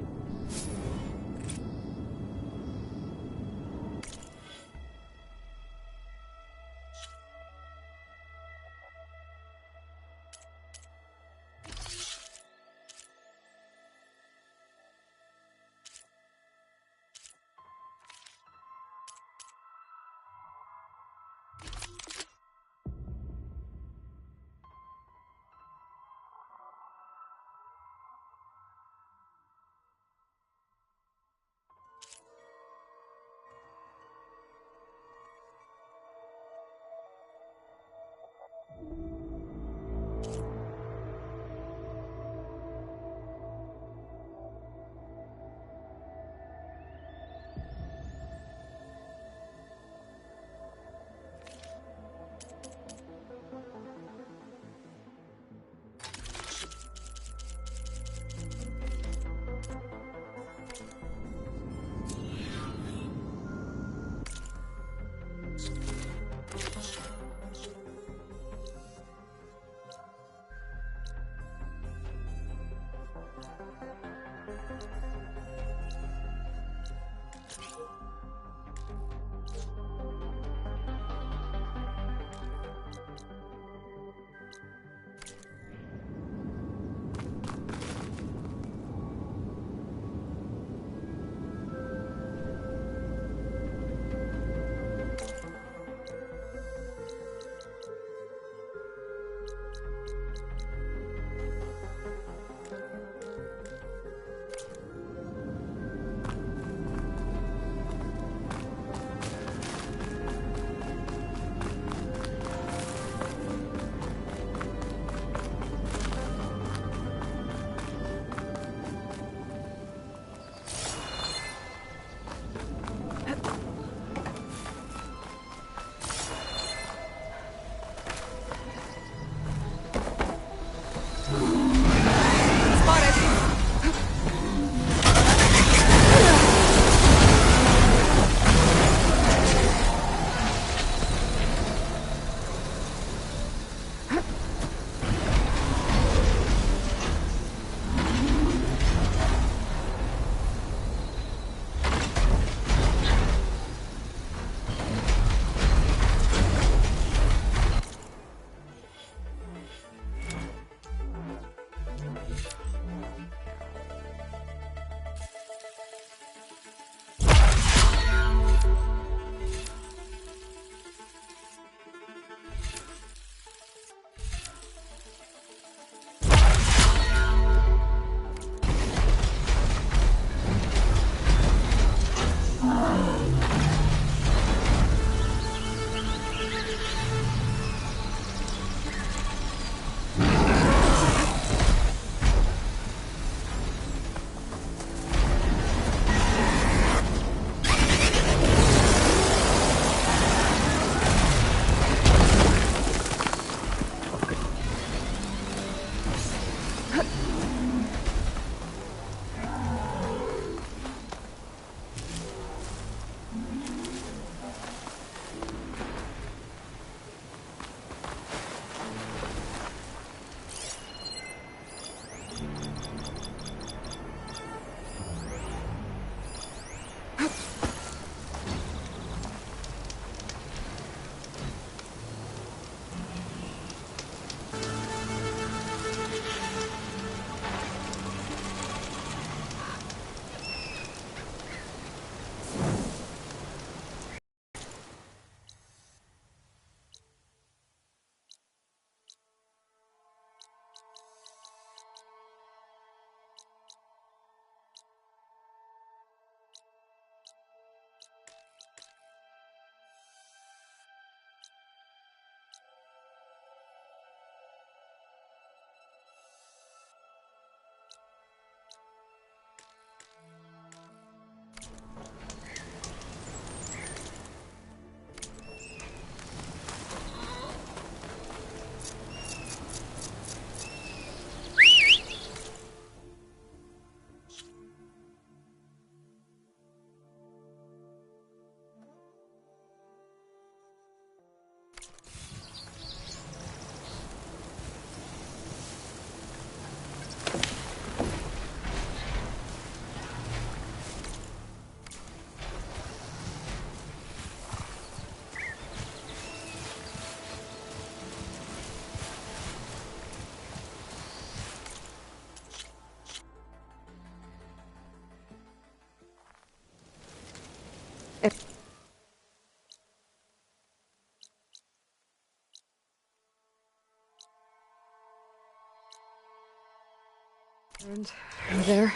And are there?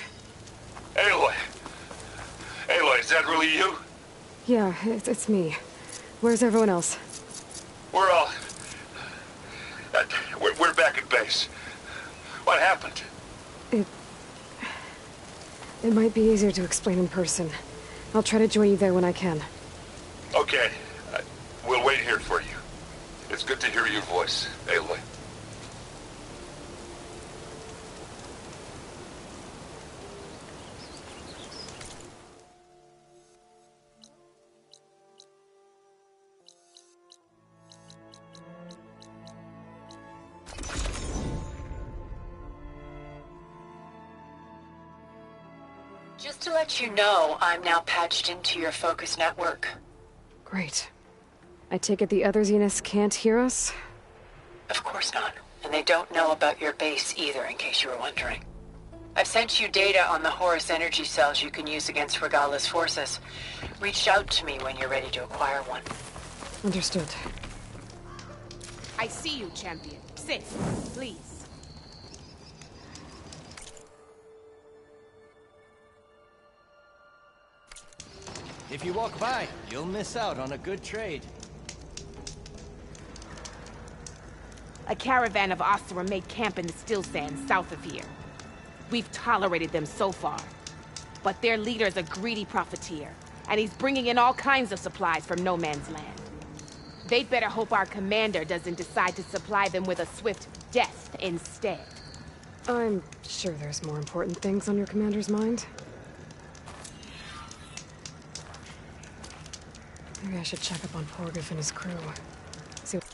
Aloy! Aloy, is that really you? Yeah, it's me. Where's everyone else? We're all... We're back at base. What happened? It might be easier to explain in person. I'll try to join you there when I can. Okay. We'll wait here for you. It's good to hear your voice, Aloy. Just to let you know, I'm now patched into your focus network. Great. I take it the other Zeniths can't hear us? Of course not. And they don't know about your base either, in case you were wondering. I've sent you data on the Horus energy cells you can use against Regala's forces. Reach out to me when you're ready to acquire one. Understood. I see you, champion. Sit, please. If you walk by, you'll miss out on a good trade. A caravan of Oseram made camp in the still sands south of here. We've tolerated them so far. But their leader's a greedy profiteer, and he's bringing in all kinds of supplies from no man's land. They'd better hope our commander doesn't decide to supply them with a swift death instead. I'm sure there's more important things on your commander's mind. Maybe I should check up on Porgif and his crew. See what...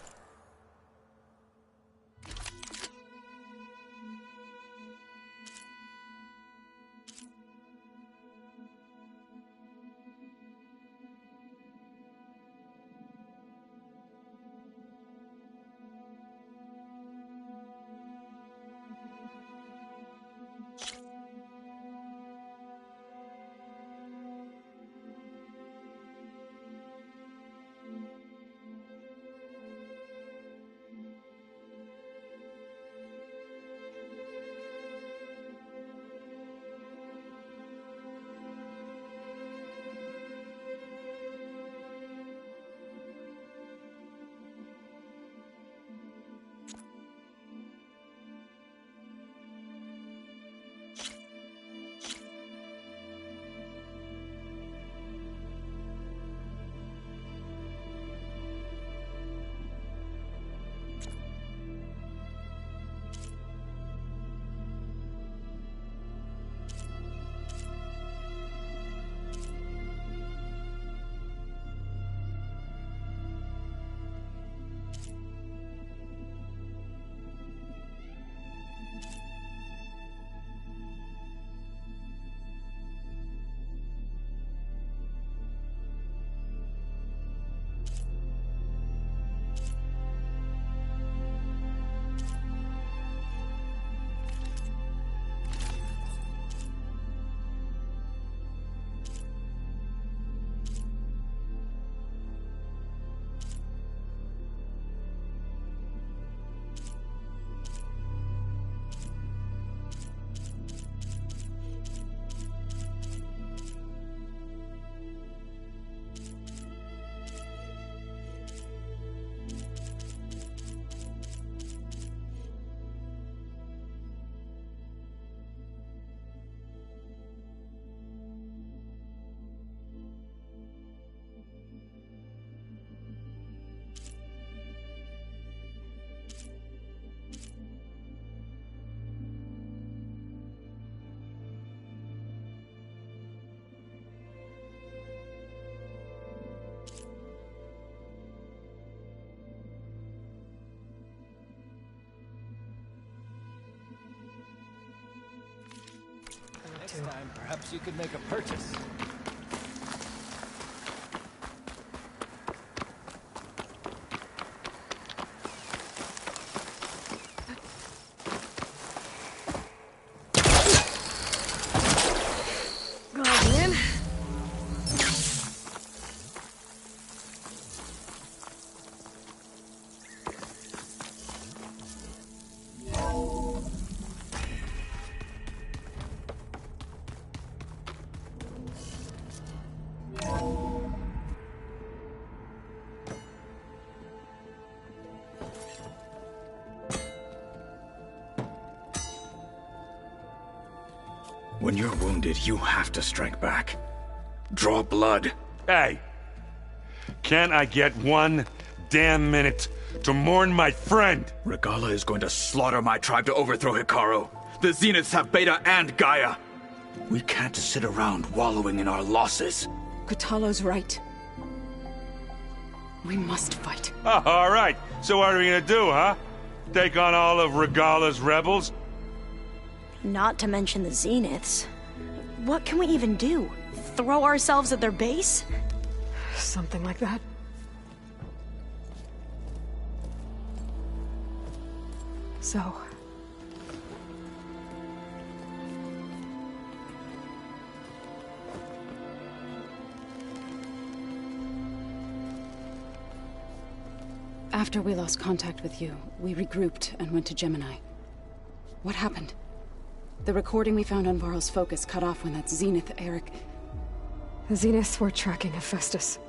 Next time, perhaps you could make a purchase. Guardian. When you're wounded, you have to strike back. Draw blood. Hey! Can't I get one damn minute to mourn my friend? Regalla is going to slaughter my tribe to overthrow Hikaru. The Zeniths have Beta and Gaia. We can't sit around wallowing in our losses. Kotallo's right. We must fight. Oh, all right. So what are we gonna do, huh? Take on all of Regalla's rebels? Not to mention the Zeniths. What can we even do? Throw ourselves at their base? Something like that. So... After we lost contact with you, we regrouped and went to Gemini. What happened? The recording we found on Varl's focus cut off when that Zenith, Eric... The Zeniths were tracking Hephaestus.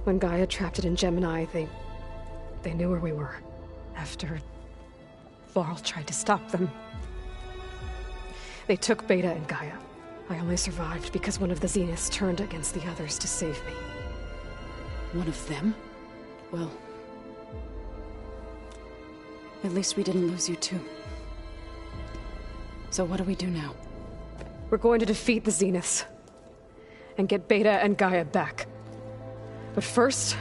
When Gaia trapped it in Gemini, they knew where we were. After... Varl tried to stop them. They took Beta and Gaia. I only survived because one of the Zeniths turned against the others to save me. One of them? Well... At least we didn't lose you too. So what do we do now? We're going to defeat the Zeniths. And get Beta and Gaia back. But first...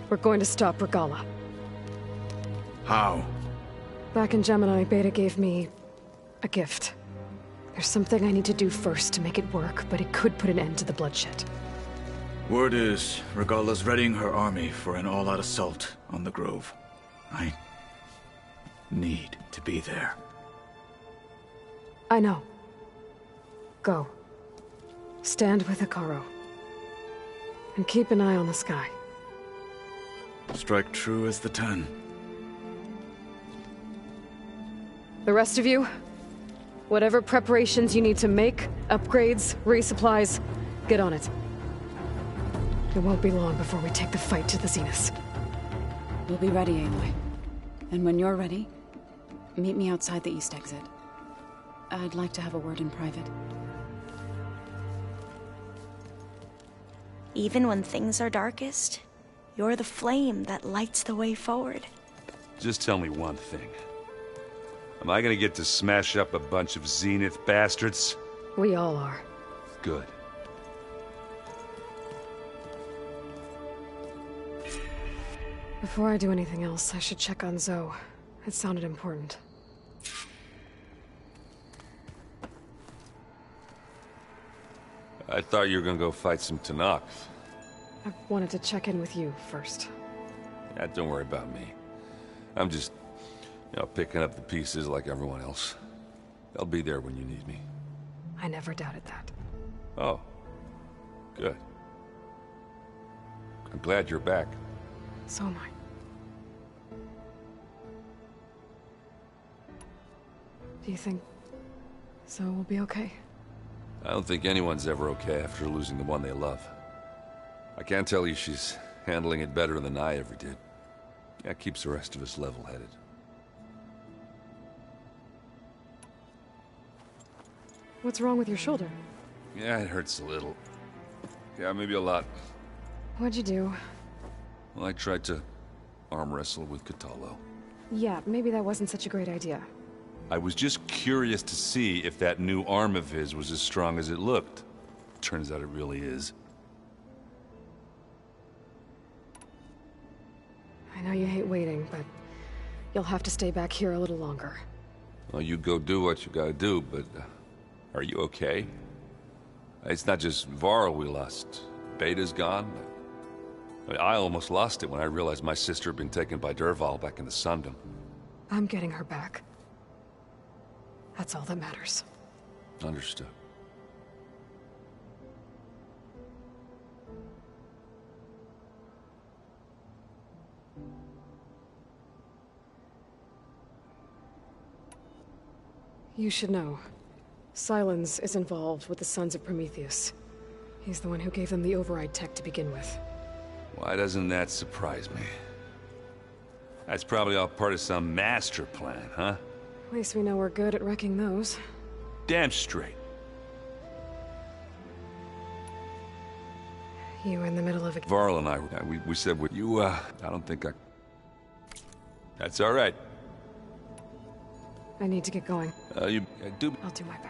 we're going to stop Regalla. How? Back in Gemini, Beta gave me... a gift. There's something I need to do first to make it work, but it could put an end to the bloodshed. Word is, Regalla's readying her army for an all-out assault on the Grove. I... need to be there. I know. Go. Stand with Hikaru. And keep an eye on the sky. Strike true as the 10. The rest of you, whatever preparations you need to make, upgrades, resupplies, get on it. It won't be long before we take the fight to the Zeniths. We'll be ready, Aloy. And when you're ready, meet me outside the east exit. I'd like to have a word in private. Even when things are darkest, you're the flame that lights the way forward. Just tell me one thing. Am I gonna get to smash up a bunch of Zenith bastards? We all are. Good. Before I do anything else, I should check on Zoe. It sounded important. I thought you were gonna go fight some Tenakth. I wanted to check in with you first. Yeah, don't worry about me. I'm just, picking up the pieces like everyone else. I'll be there when you need me. I never doubted that. Oh. Good. I'm glad you're back. So am I. Do you think Zoe will be okay? I don't think anyone's ever okay after losing the one they love. I can't tell you she's handling it better than I ever did. That keeps the rest of us level-headed. What's wrong with your shoulder? Yeah, it hurts a little. Yeah, maybe a lot. What'd you do? Well, I tried to arm wrestle with Kotallo. Yeah, maybe that wasn't such a great idea. I was just curious to see if that new arm of his was as strong as it looked. Turns out it really is. I know you hate waiting, but you'll have to stay back here a little longer. Well, you go do what you gotta do, but are you okay? It's not just Varl we lost. Beta's gone. I almost lost it when I realized my sister had been taken by Dervahl back in the Sundom. I'm getting her back. That's all that matters. Understood. You should know. Sylens is involved with the Sons of Prometheus. He's the one who gave them the override tech to begin with. Why doesn't that surprise me? That's probably all part of some master plan, huh? At least we know we're good at wrecking those. damn straight. You were in the middle of a... Varl and I, we said, I don't think I... That's all right. I need to get going. I'll do my best.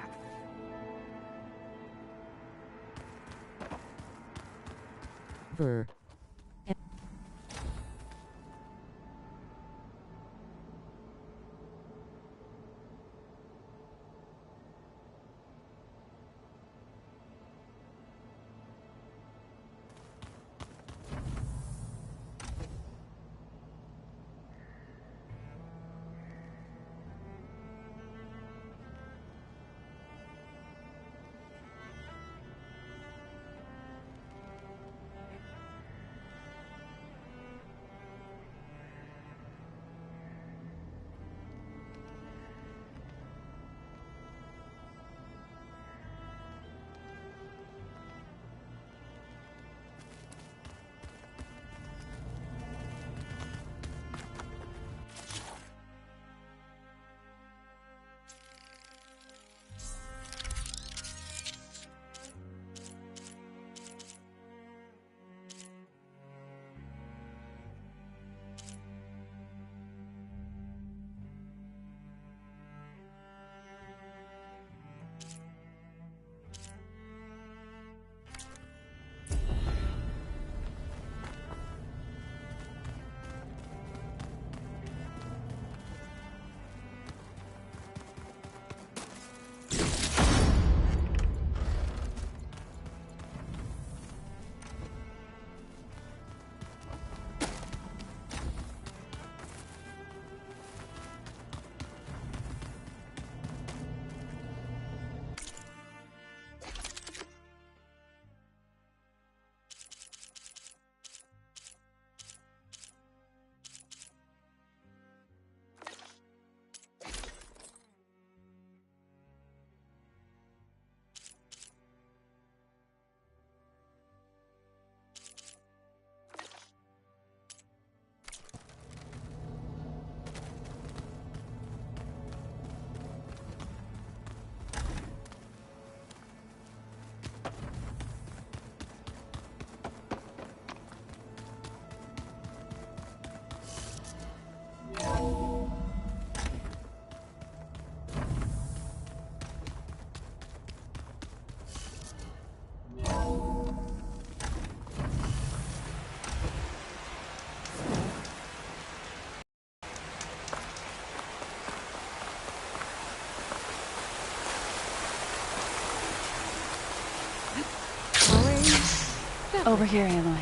Over here, Aloy.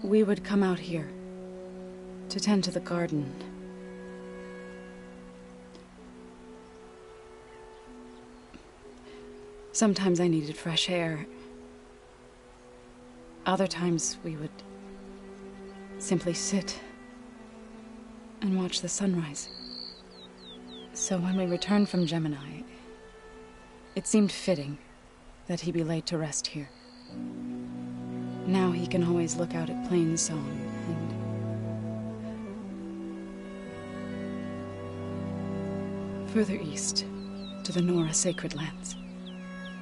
We would come out here to tend to the garden. Sometimes I needed fresh air. Other times we would simply sit and watch the sunrise. So when we returned from Gemini, it seemed fitting that he be laid to rest here. Now he can always look out at Plain Song and further east to the Nora Sacred Lands.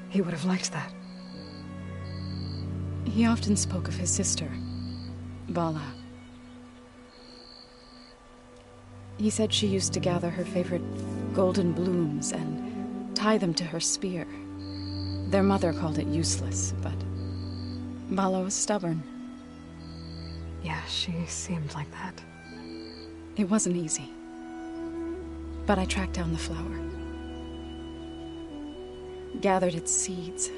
He would have liked that. He often spoke of his sister, Vala. He said she used to gather her favorite golden blooms and tie them to her spear. Their mother called it useless, but Vala was stubborn. Yeah, she seemed like that. It wasn't easy. But I tracked down the flower. Gathered its seeds.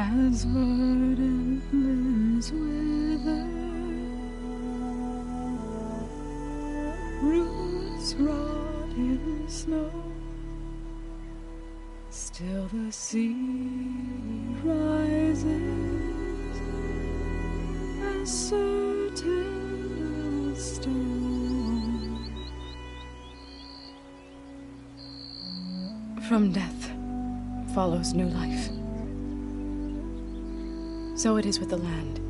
As verdant limbs wither, roots rot in snow, still the sea rises certain stone. From death follows new life. So it is with the land.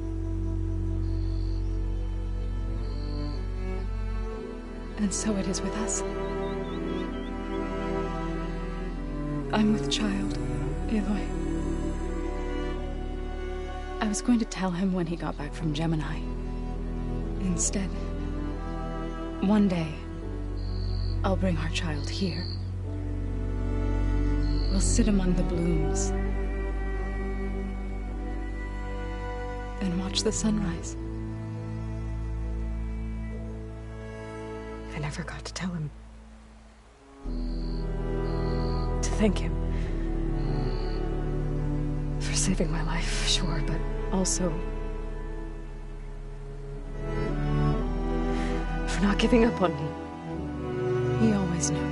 And so it is with us. I'm with child, Aloy. I was going to tell him when he got back from Gemini. Instead, one day, I'll bring our child here. We'll sit among the blooms and watch the sunrise. I never got to tell him. To thank him. For saving my life, sure, but also for not giving up on me. He always knew.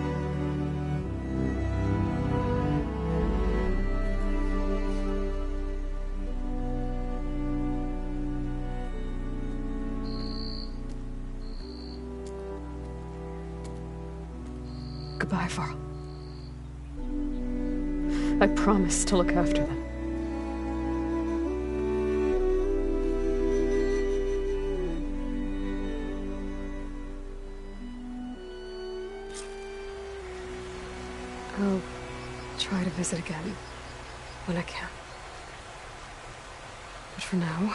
Goodbye, Varl. I promise to look after them. I'll try to visit again when I can. But for now,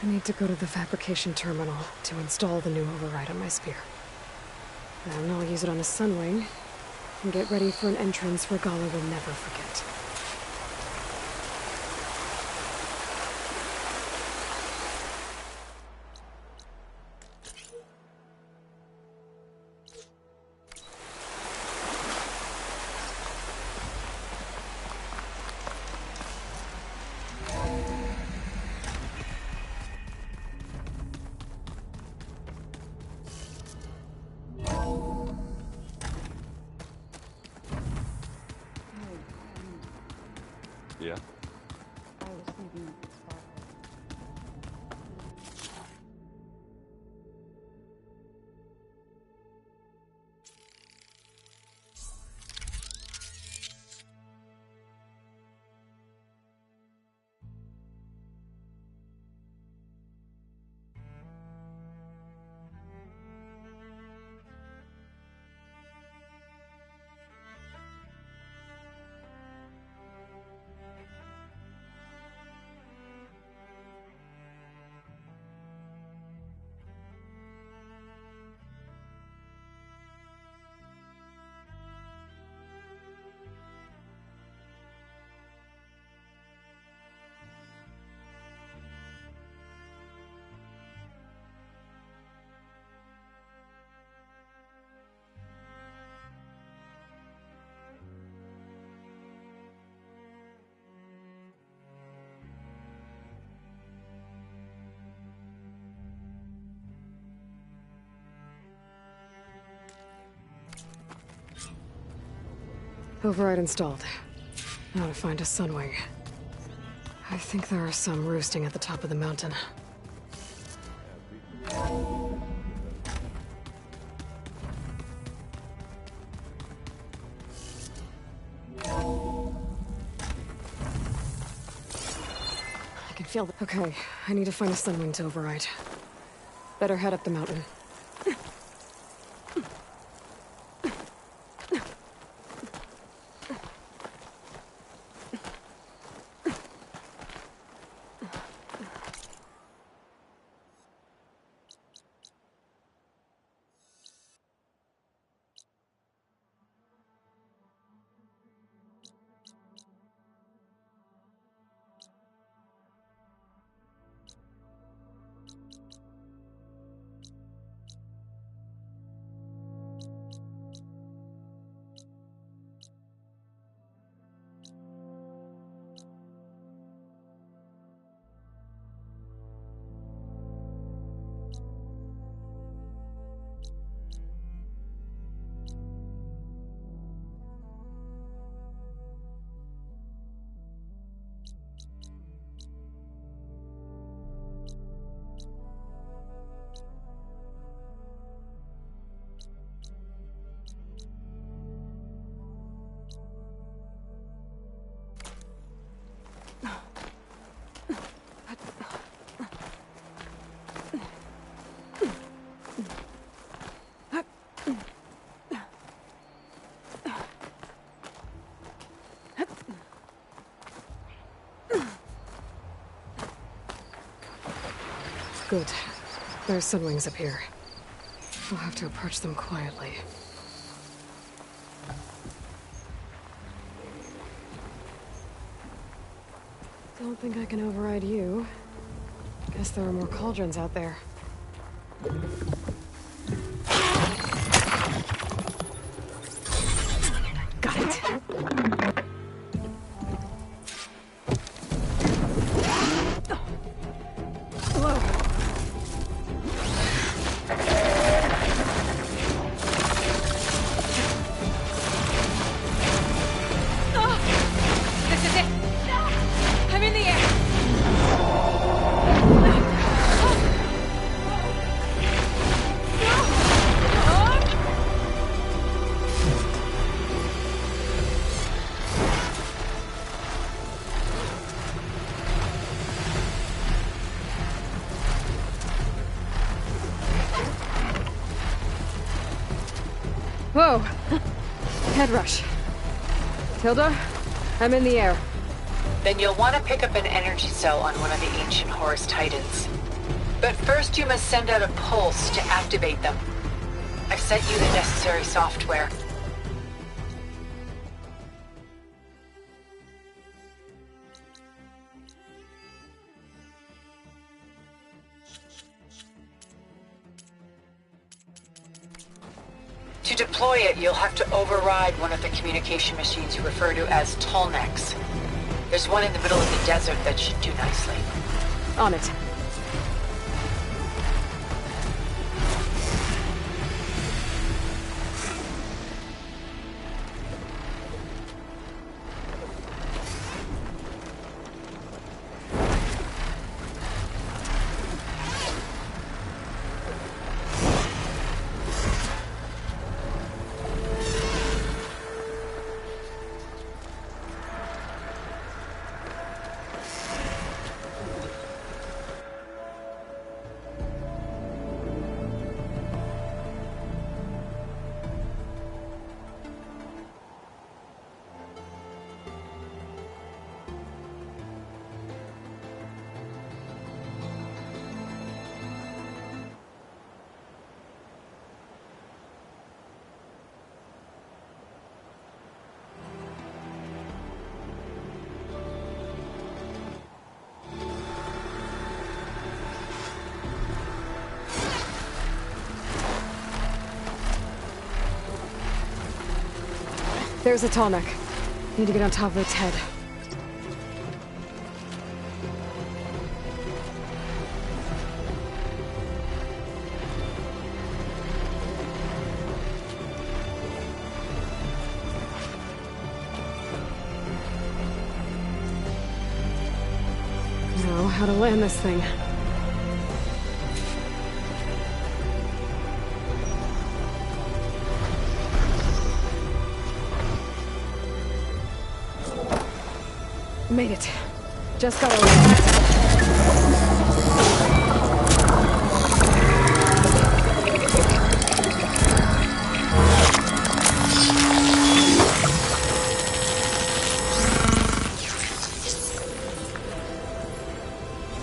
I need to go to the fabrication terminal to install the new override on my spear. Then I'll use it on a Sunwing and get ready for an entrance Regalla will never forget. Yeah? Override installed. Now to find a Sunwing. I think there are some roosting at the top of the mountain. I can feel the... Okay, I need to find a Sunwing to override. Better head up the mountain. Good. There's Sunwings up here. We'll have to approach them quietly. Don't think I can override you. Guess there are more cauldrons out there. Got it. Whoa! Head rush. Tilda, I'm in the air. Then you'll want to pick up an energy cell on one of the ancient Horus Titans. But first you must send out a pulse to activate them. I've sent you the necessary software. To deploy it, you'll have to override one of the communication machines you refer to as Tallnecks. There's one in the middle of the desert that should do nicely. On it. There's a Tallneck. Need to get on top of its head. Now, how to land this thing. Made it. Just got over.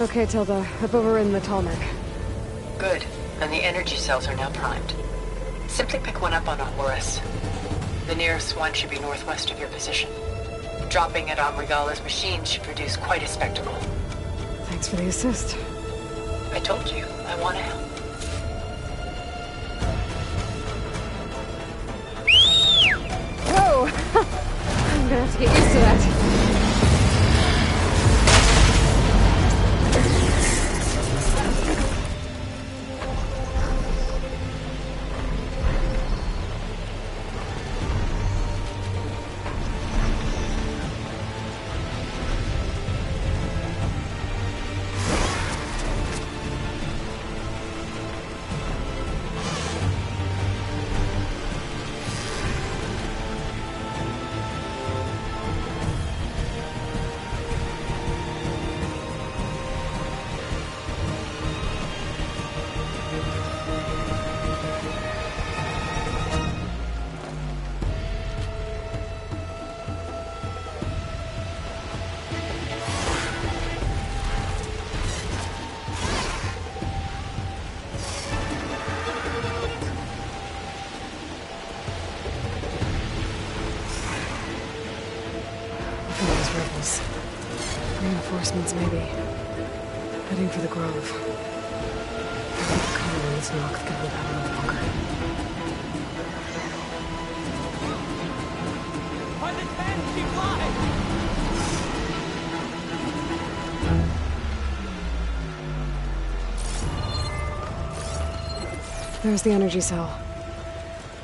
Okay, Tilda. I've overridden the Tallneck. Good. And the energy cells are now primed. Simply pick one up on a Horus. The nearest one should be northwest of your position. Dropping it on Regala's machine should produce quite a spectacle. Thanks for the assist. I told you, I want to help. Whoa! I'm gonna have to get used to that. Reinforcements, maybe. Heading for the Grove. Carl and this Noct can hold out a little longer. By the 10, she flies! There's the energy cell.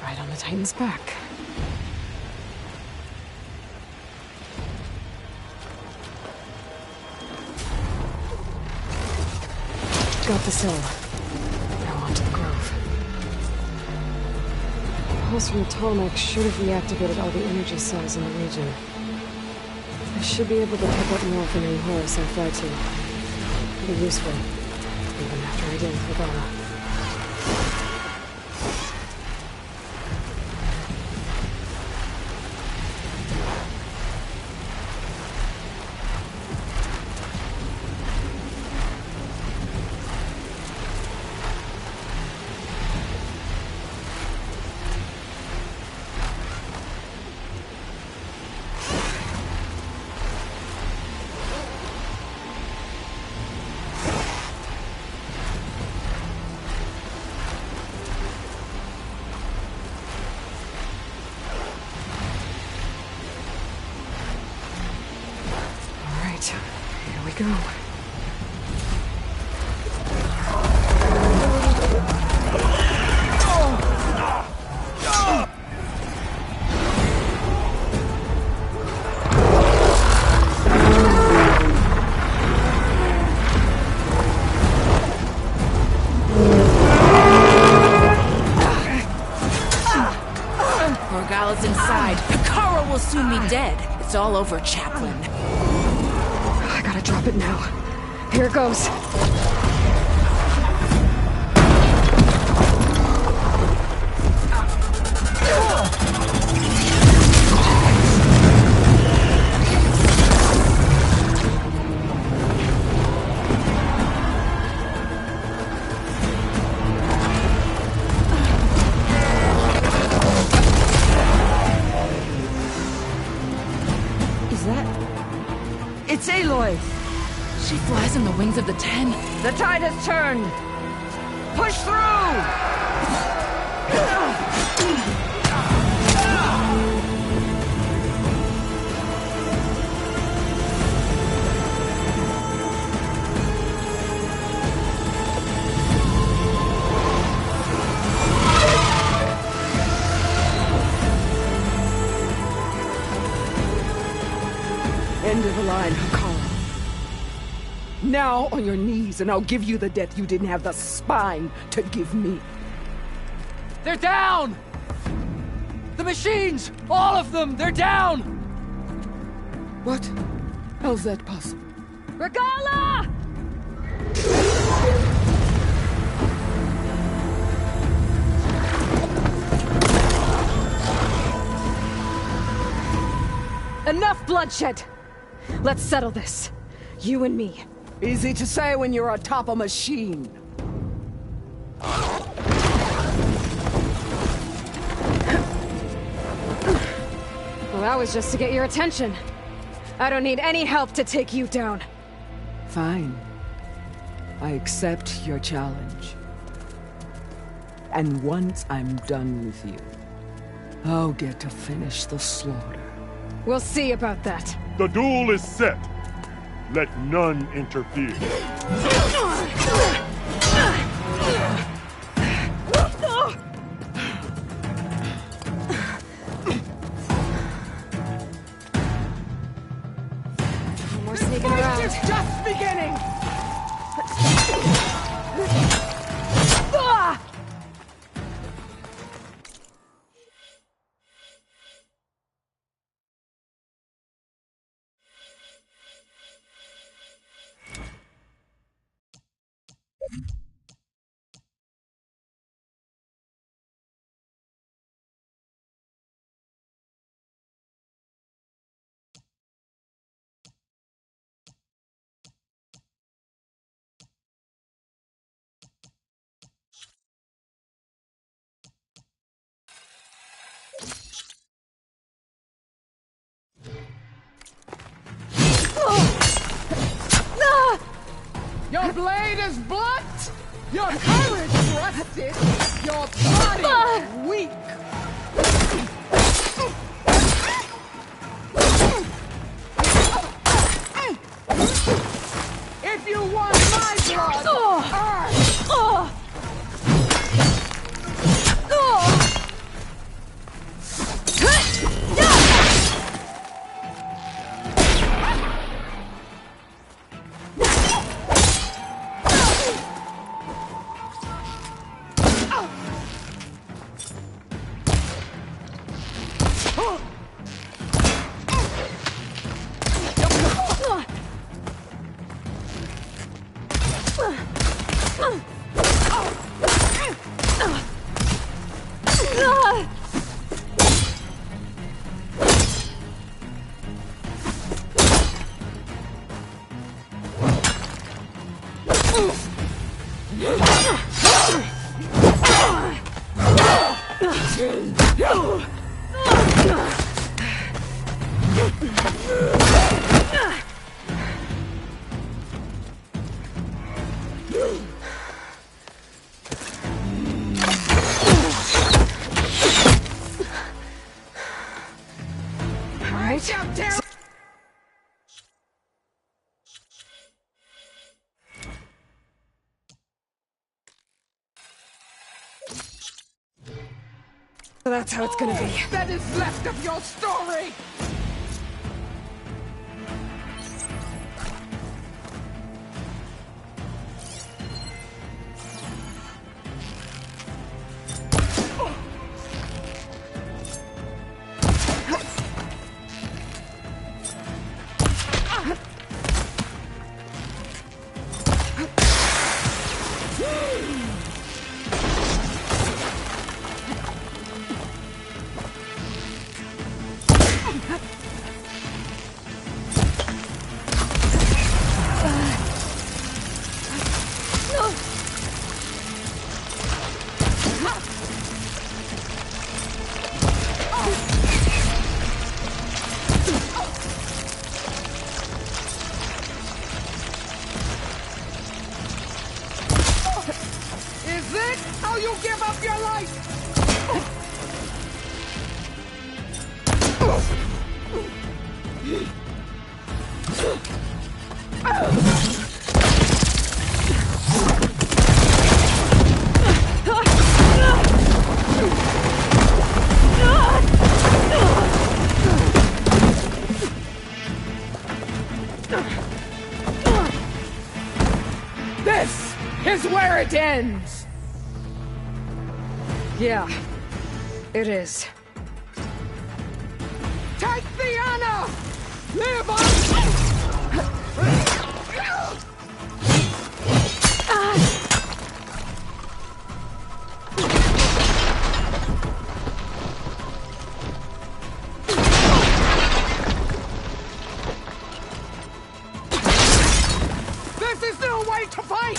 Right on the Titan's back. Got the cell. Now on to the Grove. The pulse from the Tallneck should have reactivated all the energy cells in the region. I should be able to pick up more from any Horus I fly to. It'll be useful, even after I deal with Regalla. Here we go. Regalla's inside. Hekarro will soon be dead. It's all over, Chaplain. I gotta drop it now. Here it goes. Is that... It's Aloy! She flies on the wings of the 10. The tide has turned! Push through! End of the line, Hekarro. Now on your knees, and I'll give you the death you didn't have the spine to give me. They're down! The machines! All of them! They're down! What? How's that possible? Regalla! Enough bloodshed! Let's settle this. You and me. Easy to say when you're atop a machine. Well, that was just to get your attention. I don't need any help to take you down. Fine. I accept your challenge. And once I'm done with you, I'll get to finish the slaughter. We'll see about that. The duel is set. Let none interfere. More sneaking around. It's just beginning! Your blade is blunt! Your courage rusted! Your body weak! If you want my blood, So that's how it's gonna be. That is left of your story! Is it how you give up your life? This is where it ends! Yeah, it is. Take the honor! Live on! This is no way to fight!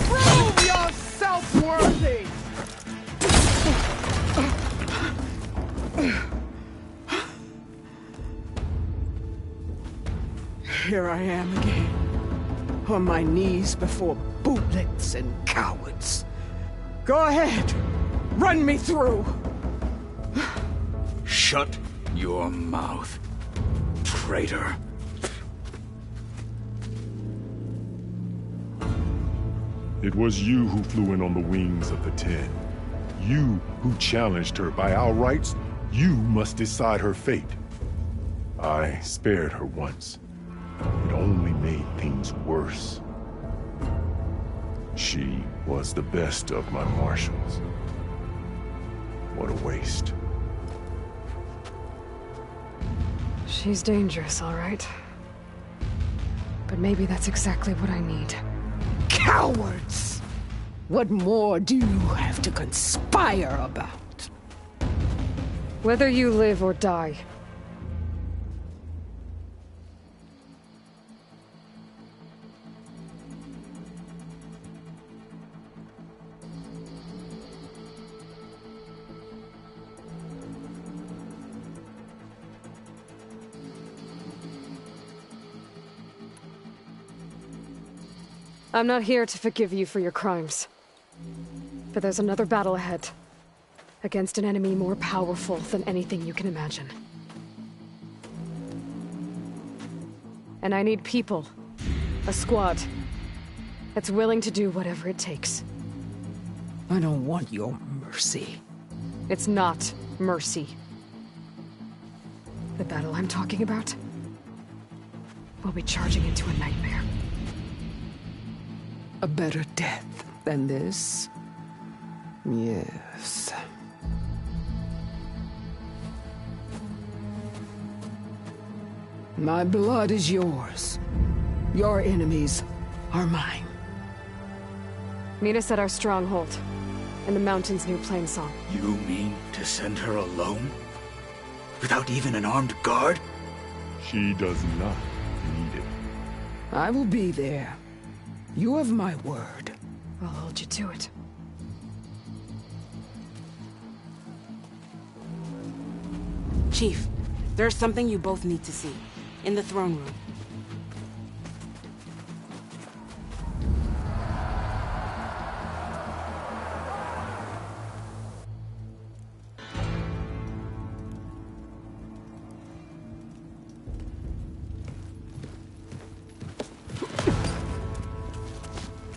Prove yourself worthy! Here I am again, on my knees before bootlets and cowards. Go ahead, run me through! Shut your mouth, traitor. It was you who flew in on the wings of the Ten. You who challenged her. By our rights, you must decide her fate. I spared her once. It only made things worse. She was the best of my marshals. What a waste. She's dangerous, all right. But maybe that's exactly what I need. Cowards! What more do you have to conspire about? Whether you live or die, I'm not here to forgive you for your crimes. But there's another battle ahead. Against an enemy more powerful than anything you can imagine. And I need people. A squad. That's willing to do whatever it takes. I don't want your mercy. It's not mercy. The battle I'm talking about will be charging into a nightmare. A better death than this? Yes. My blood is yours. Your enemies are mine. Meet us at our stronghold, in the mountains near Plainsong. You mean to send her alone? Without even an armed guard? She does not need it. I will be there. You have my word. I'll hold you to it. Chief, there's something you both need to see. In the throne room.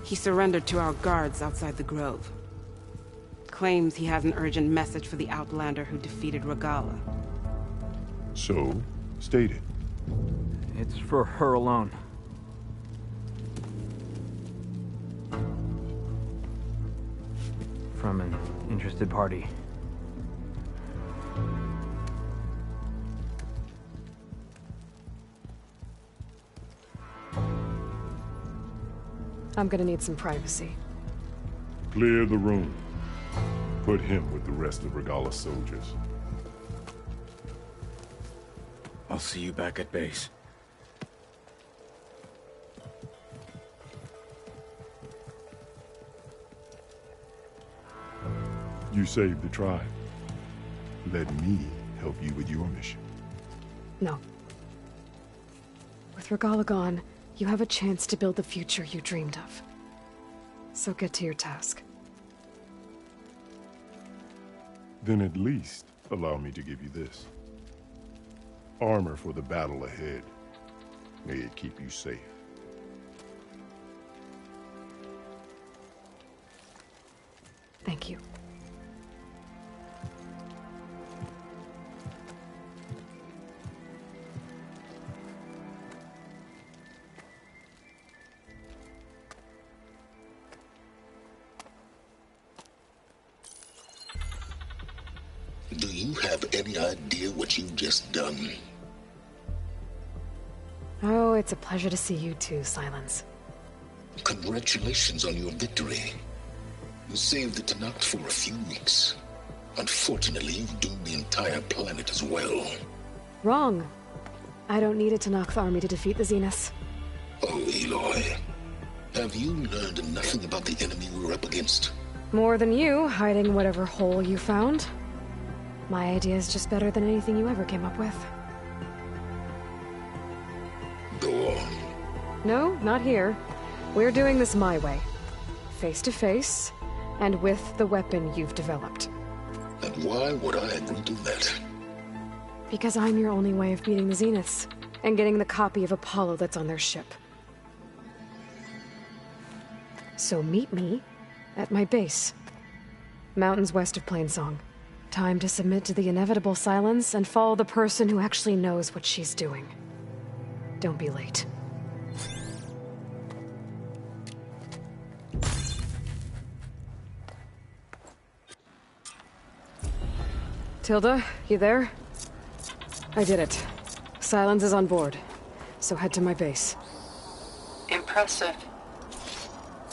He surrendered to our guards outside the grove. Claims he has an urgent message for the Outlander who defeated Regalla. So, state it. It's for her alone. From an interested party. I'm gonna need some privacy. Clear the room. Put him with the rest of Regalla's soldiers. I'll see you back at base. You saved the tribe. Let me help you with your mission. No. With Regalla gone, you have a chance to build the future you dreamed of. So get to your task. Then at least allow me to give you this. Armor for the battle ahead. May it keep you safe. Thank you. Do you have any idea what you've just done? Oh, it's a pleasure to see you too, Silence. Congratulations on your victory. You saved the Tenakth for a few weeks. Unfortunately, you've doomed the entire planet as well. Wrong. I don't need a Tenakth army to defeat the Zeniths. Oh, Aloy. Have you learned nothing about the enemy we're up against? More than you, hiding whatever hole you found. My idea is just better than anything you ever came up with. Go on. No, not here. We're doing this my way. Face to face, and with the weapon you've developed. And why would I agree to that? Because I'm your only way of beating the Zeniths, and getting the copy of Apollo that's on their ship. So meet me at my base. Mountains west of Plainsong. Time to submit to the inevitable silence and follow the person who actually knows what she's doing. Don't be late. Tilda, you there? I did it. Silence is on board, so head to my base. Impressive.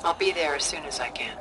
I'll be there as soon as I can.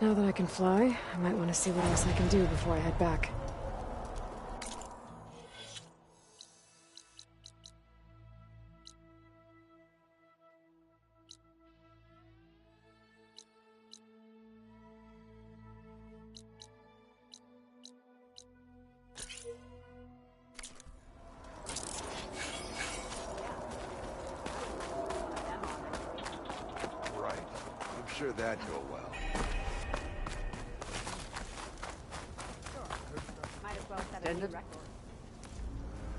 Now that I can fly, I might want to see what else I can do before I head back. Right. I'm sure that'd go well.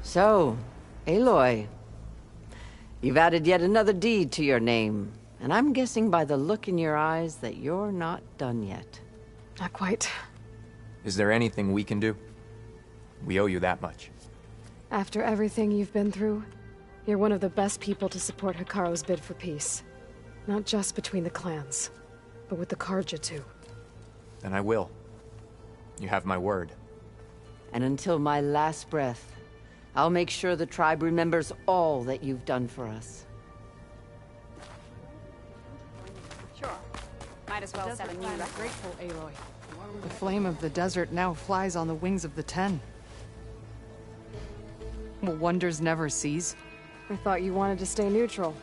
So, Aloy, you've added yet another deed to your name, and I'm guessing by the look in your eyes that you're not done yet. Not quite. Is there anything we can do? We owe you that much. After everything you've been through, you're one of the best people to support Hekarro's bid for peace. Not just between the clans, but with the Carja too. And I will. You have my word. And until my last breath, I'll make sure the tribe remembers all that you've done for us. Sure. Might as well set a new record. Grateful, Aloy. The flame of the desert now flies on the wings of the Ten. Will wonders never cease? I thought you wanted to stay neutral.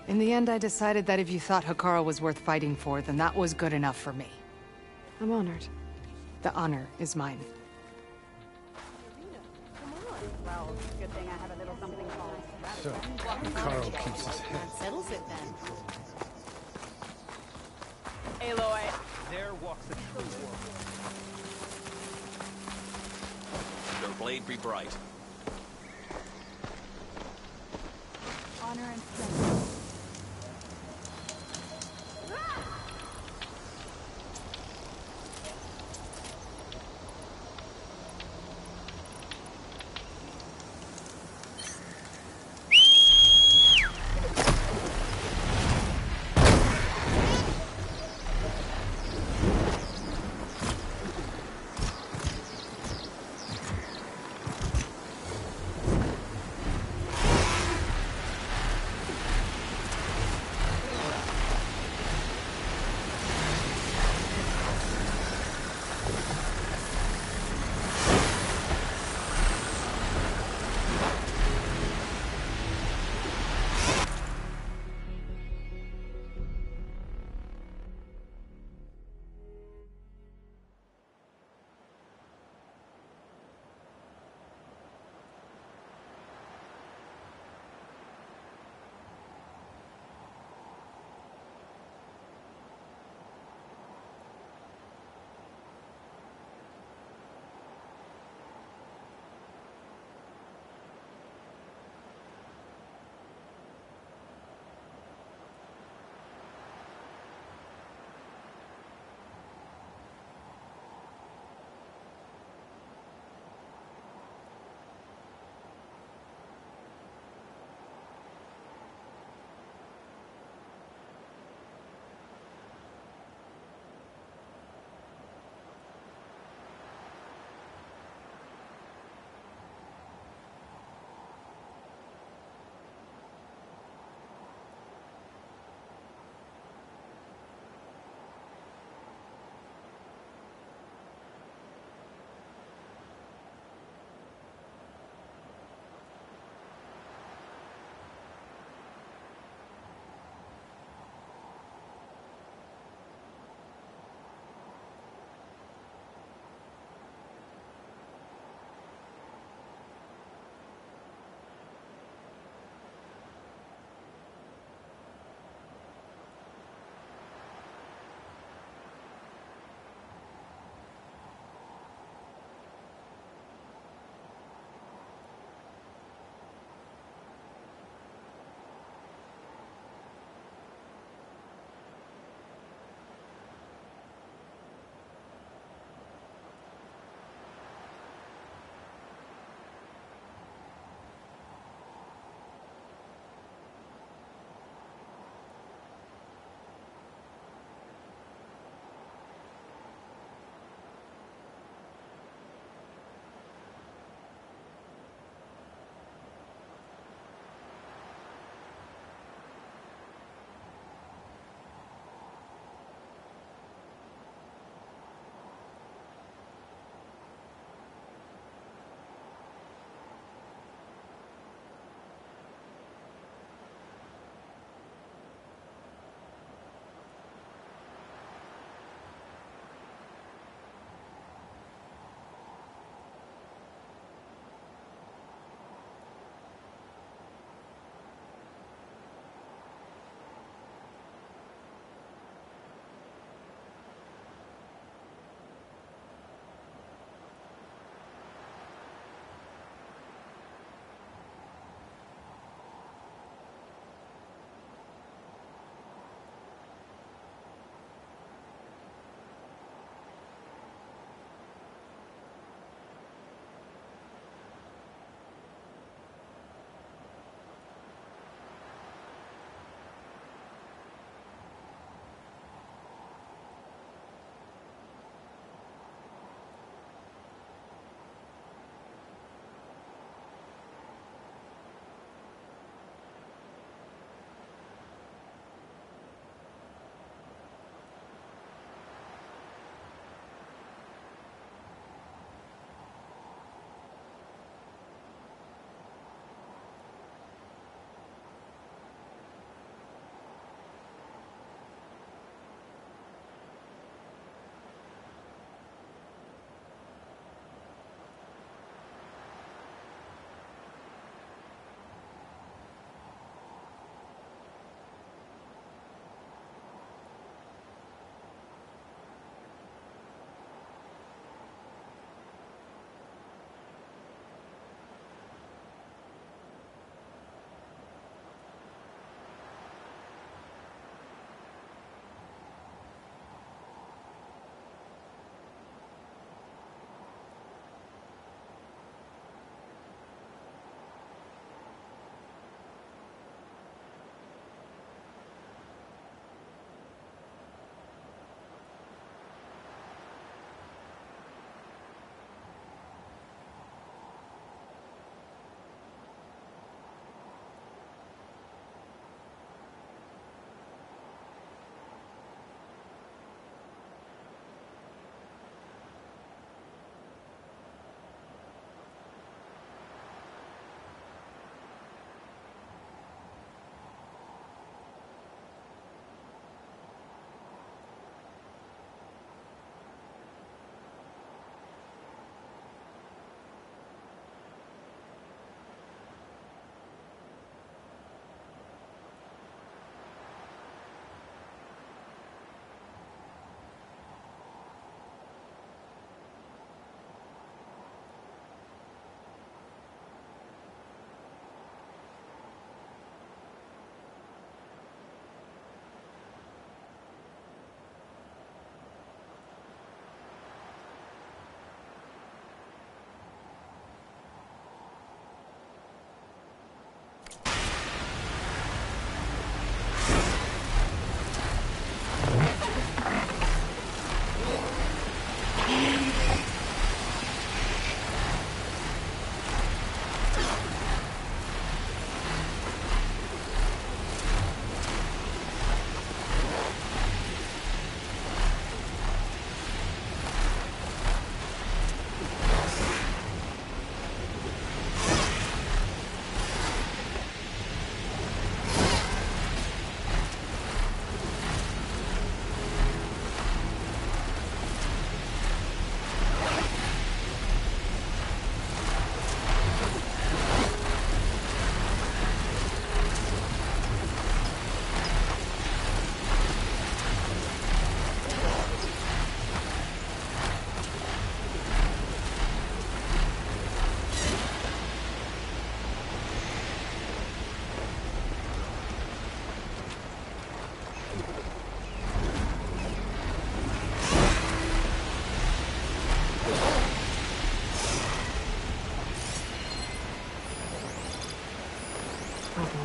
In the end, I decided that if you thought Hekarro was worth fighting for, then that was good enough for me. I'm honored. The honor is mine. Well, good thing I have a little something called. So, Carl keeps his head. That settles it then. Aloy. There walks the true warrior. Your blade be bright. Honor and strength.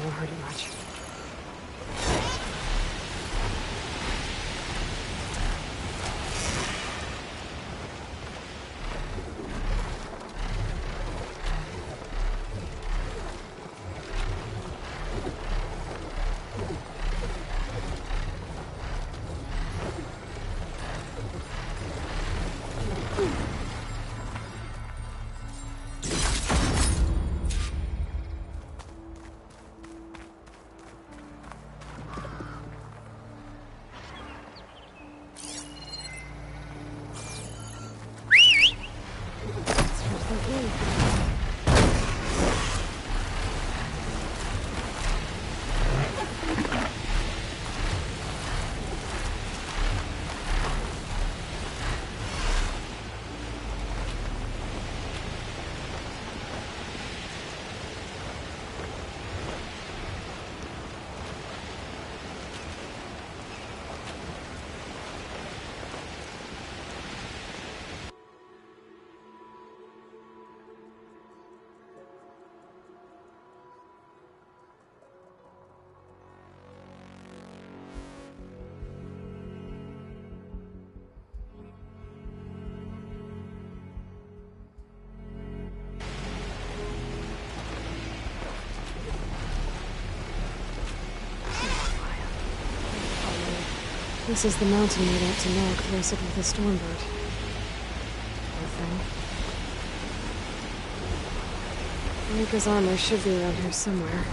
won't hurt you much. This is the mountain made out to Nog race it with a Stormbird. Poor thing. Rika's armor should be around here somewhere.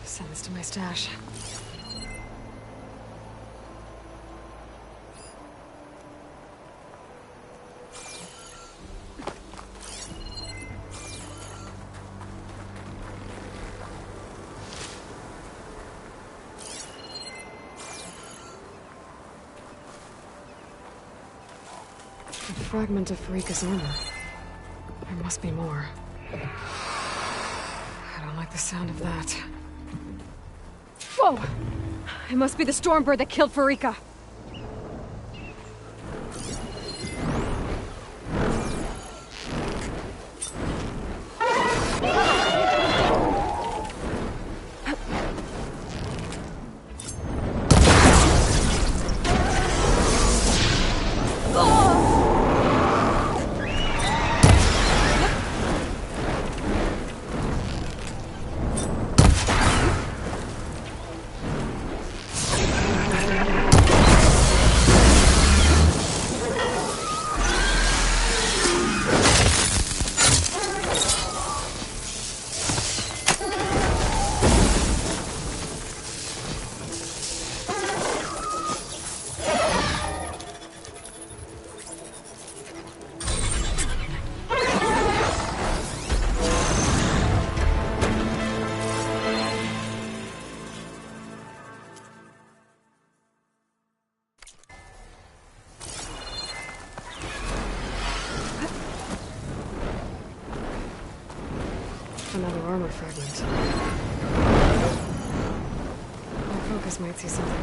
Send this to my stash. A fragment of Farika's armor. There must be more. I don't like the sound of that. Whoa! It must be the Stormbird that killed Farika. Another armor fragment. My focus might see something.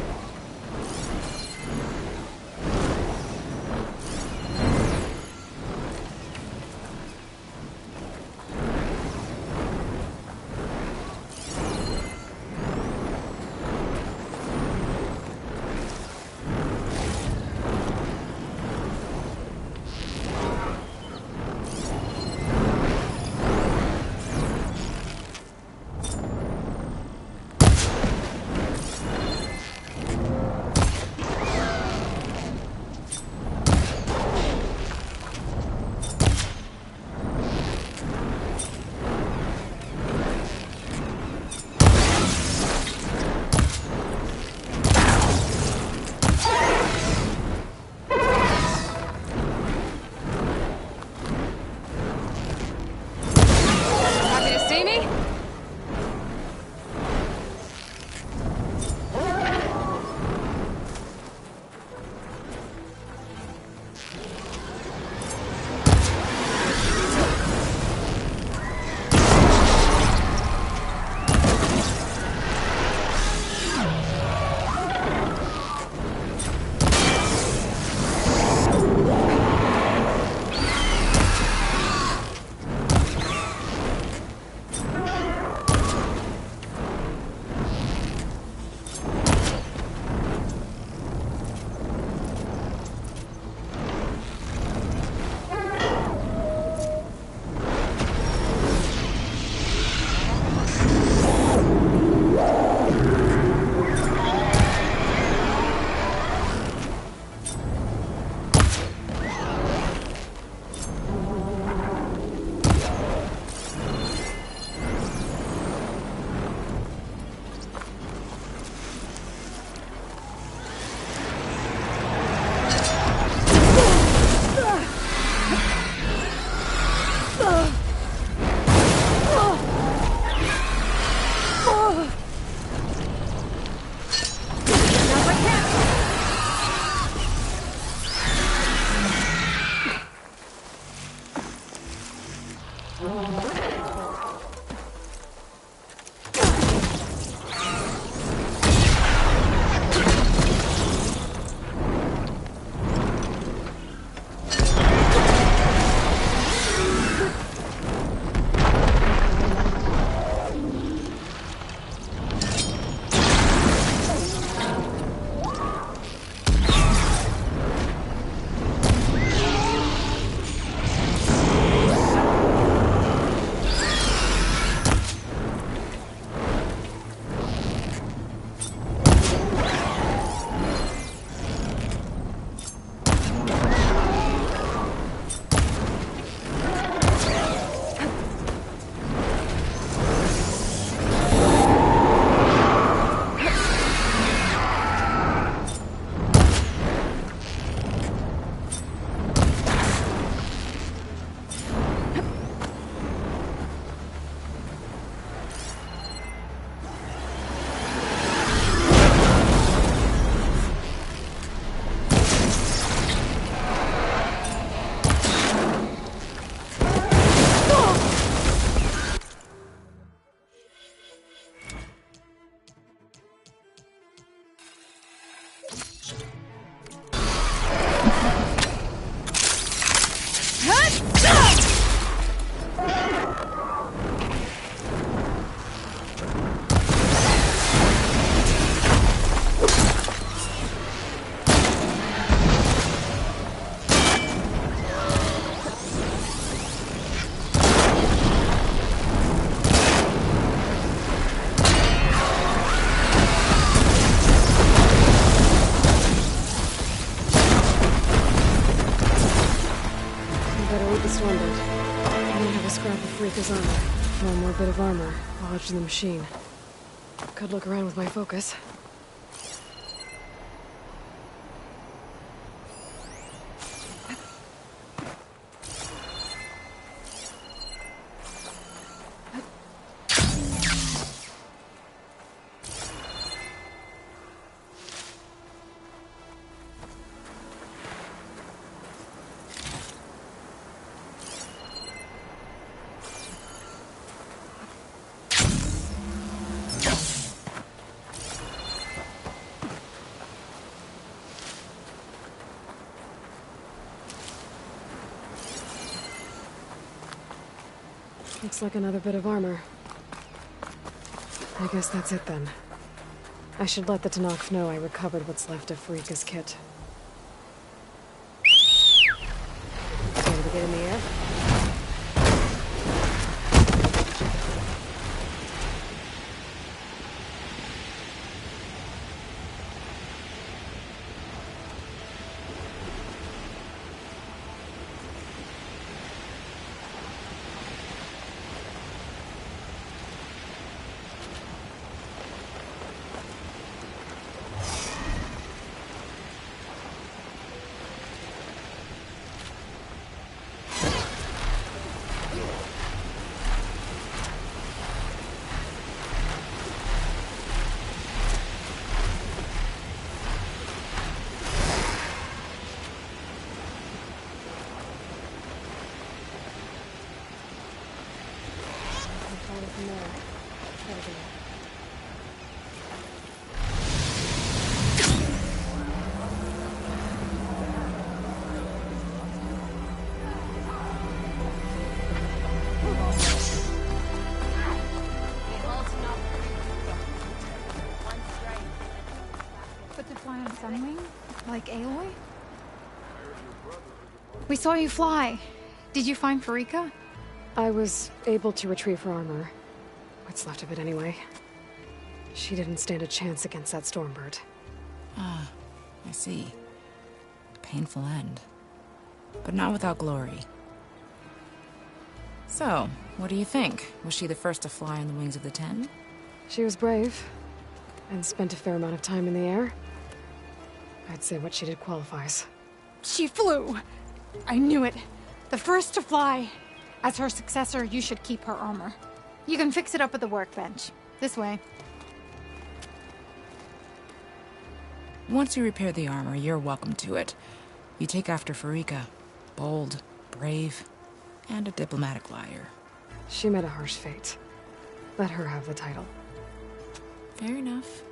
Farika's armor. One more bit of armor lodged in the machine. Could look around with my focus. Looks like another bit of armor. I guess that's it then. I should let the Tenakth know I recovered what's left of Farika's kit. Time to get in the air. But to fly on Sunwing? Like Aloy? We saw you fly. Did you find Farika? I was able to retrieve her armor. What's left of it anyway. She didn't stand a chance against that Stormbird. Ah, I see. Painful end. But not without glory. So, what do you think? Was she the first to fly on the wings of the Ten? She was brave, and spent a fair amount of time in the air. I'd say what she did qualifies. She flew! I knew it. The first to fly. As her successor, you should keep her armor. You can fix it up at the workbench. This way. Once you repair the armor, you're welcome to it. You take after Farika. Bold, brave, and a diplomatic liar. She met a harsh fate. Let her have the title. Fair enough.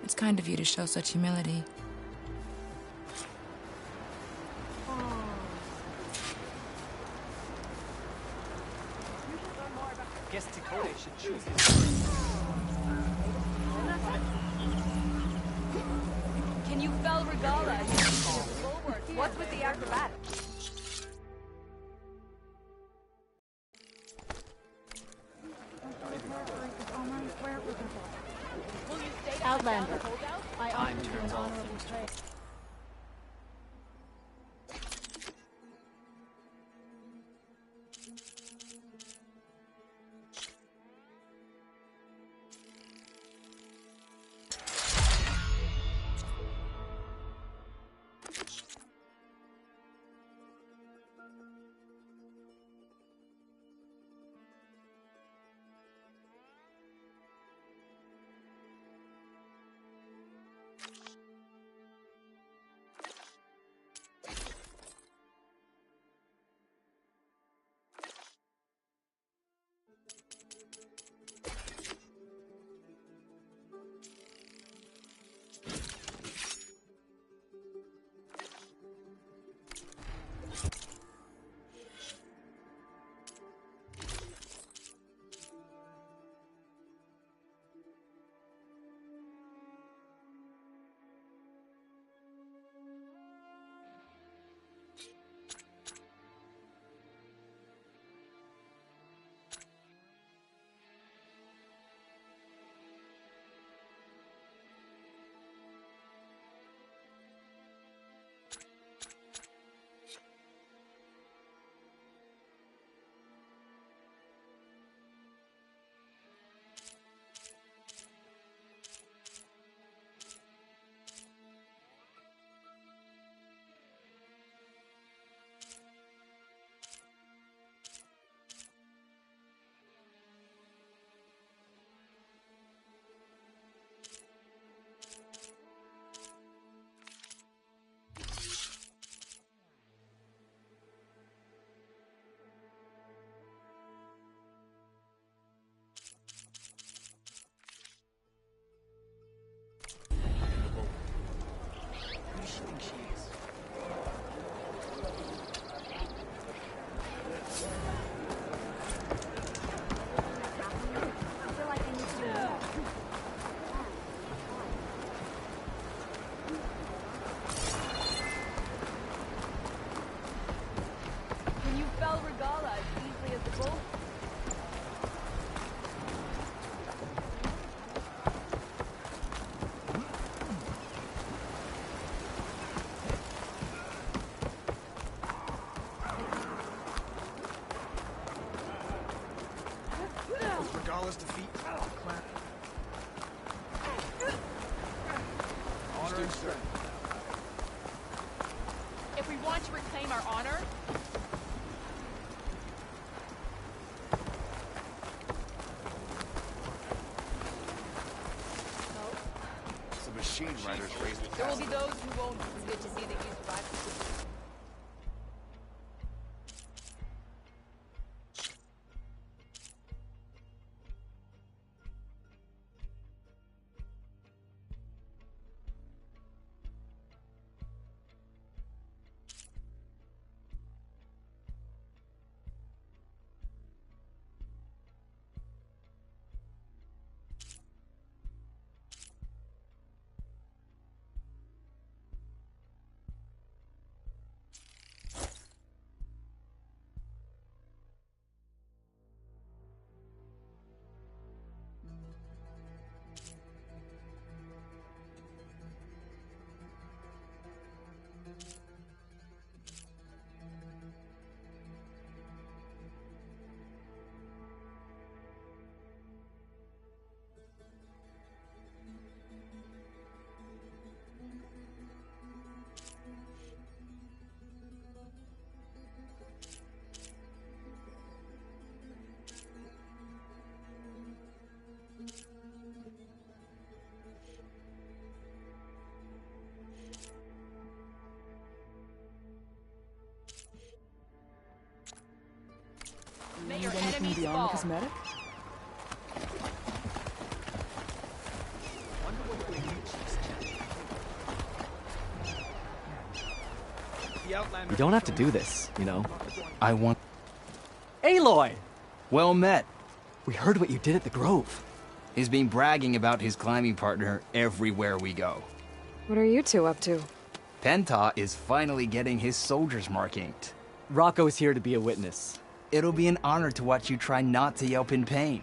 It's kind of you to show such humility. Guess Tekotteh should choose his. Can you fell Regalla? What's with the acrobatics? Outlander. Time turns all things to If we want to reclaim our honor, Some machine riders raised the there will be castle. those who won't. It's good to see that you survived. May your enemies fall. Cosmetic? You don't have to do this, you know. I want... Aloy! Well met. We heard what you did at the Grove. He's been bragging about his climbing partner everywhere we go. What are you two up to? Penta is finally getting his soldier's mark inked. Rocco's here to be a witness. It'll be an honor to watch you try not to yelp in pain.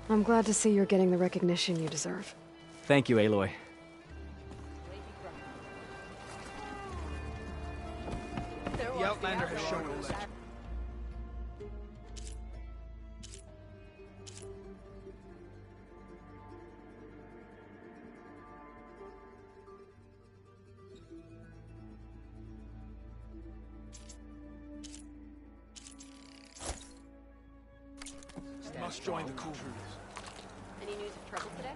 I'm glad to see you're getting the recognition you deserve. Thank you, Aloy. The Outlander has shown us. Must join the Cougars. Any news of trouble today?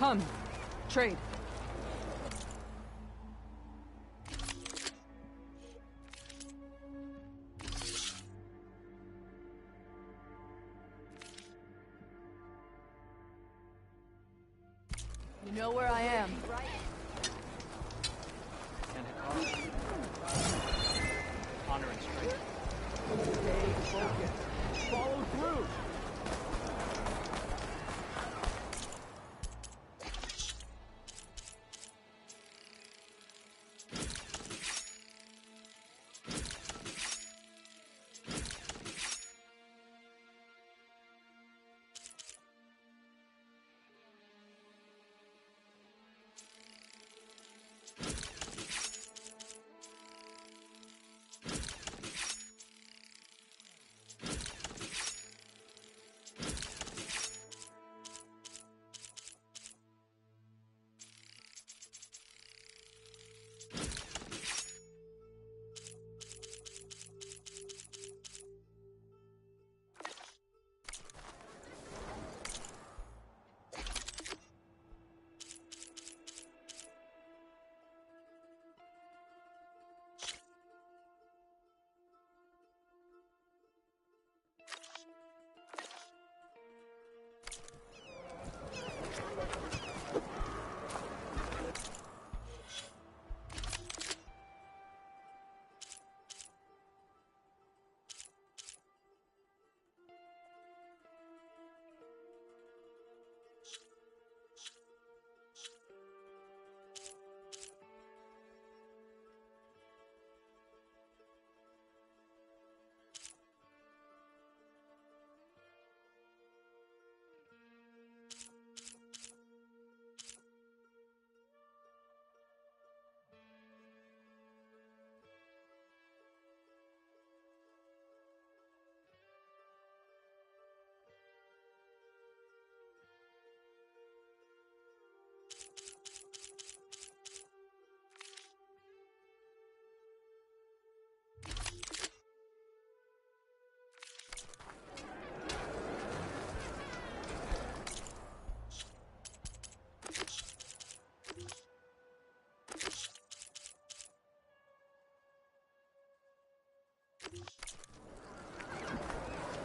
Come. Trade. You know where I am. And Hikaru. Honor and strength. Stay focused. Follow through.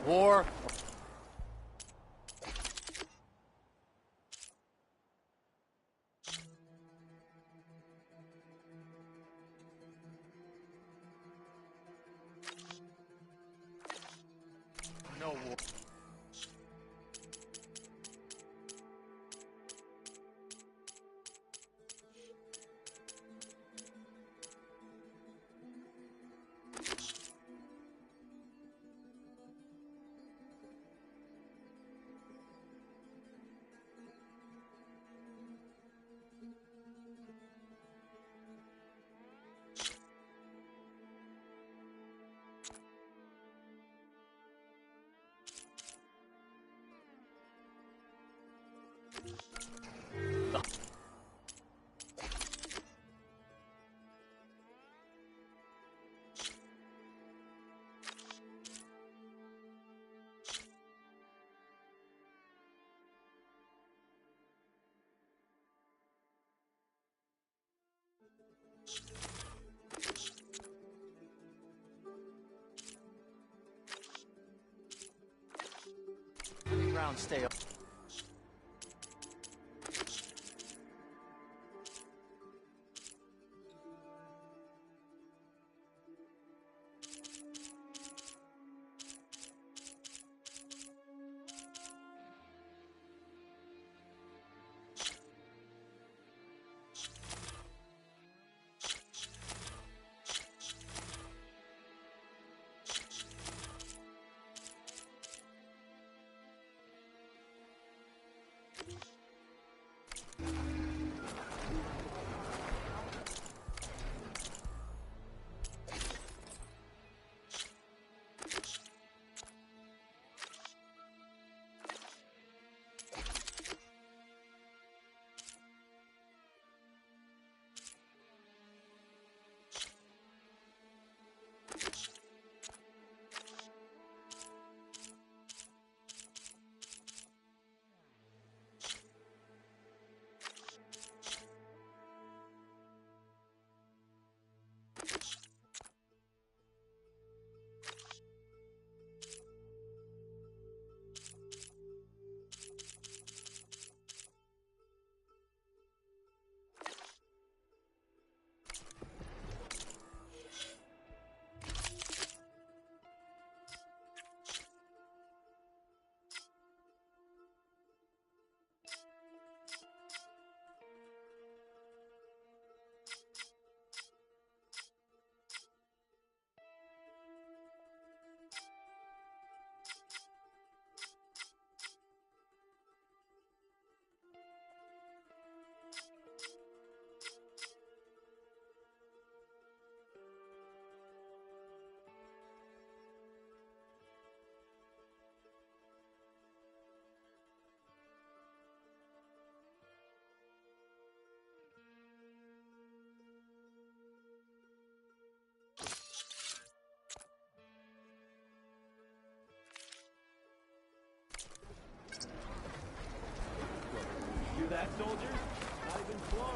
War. No war. Ground stay up. that, soldier? Not even close.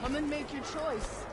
Come and make your choice.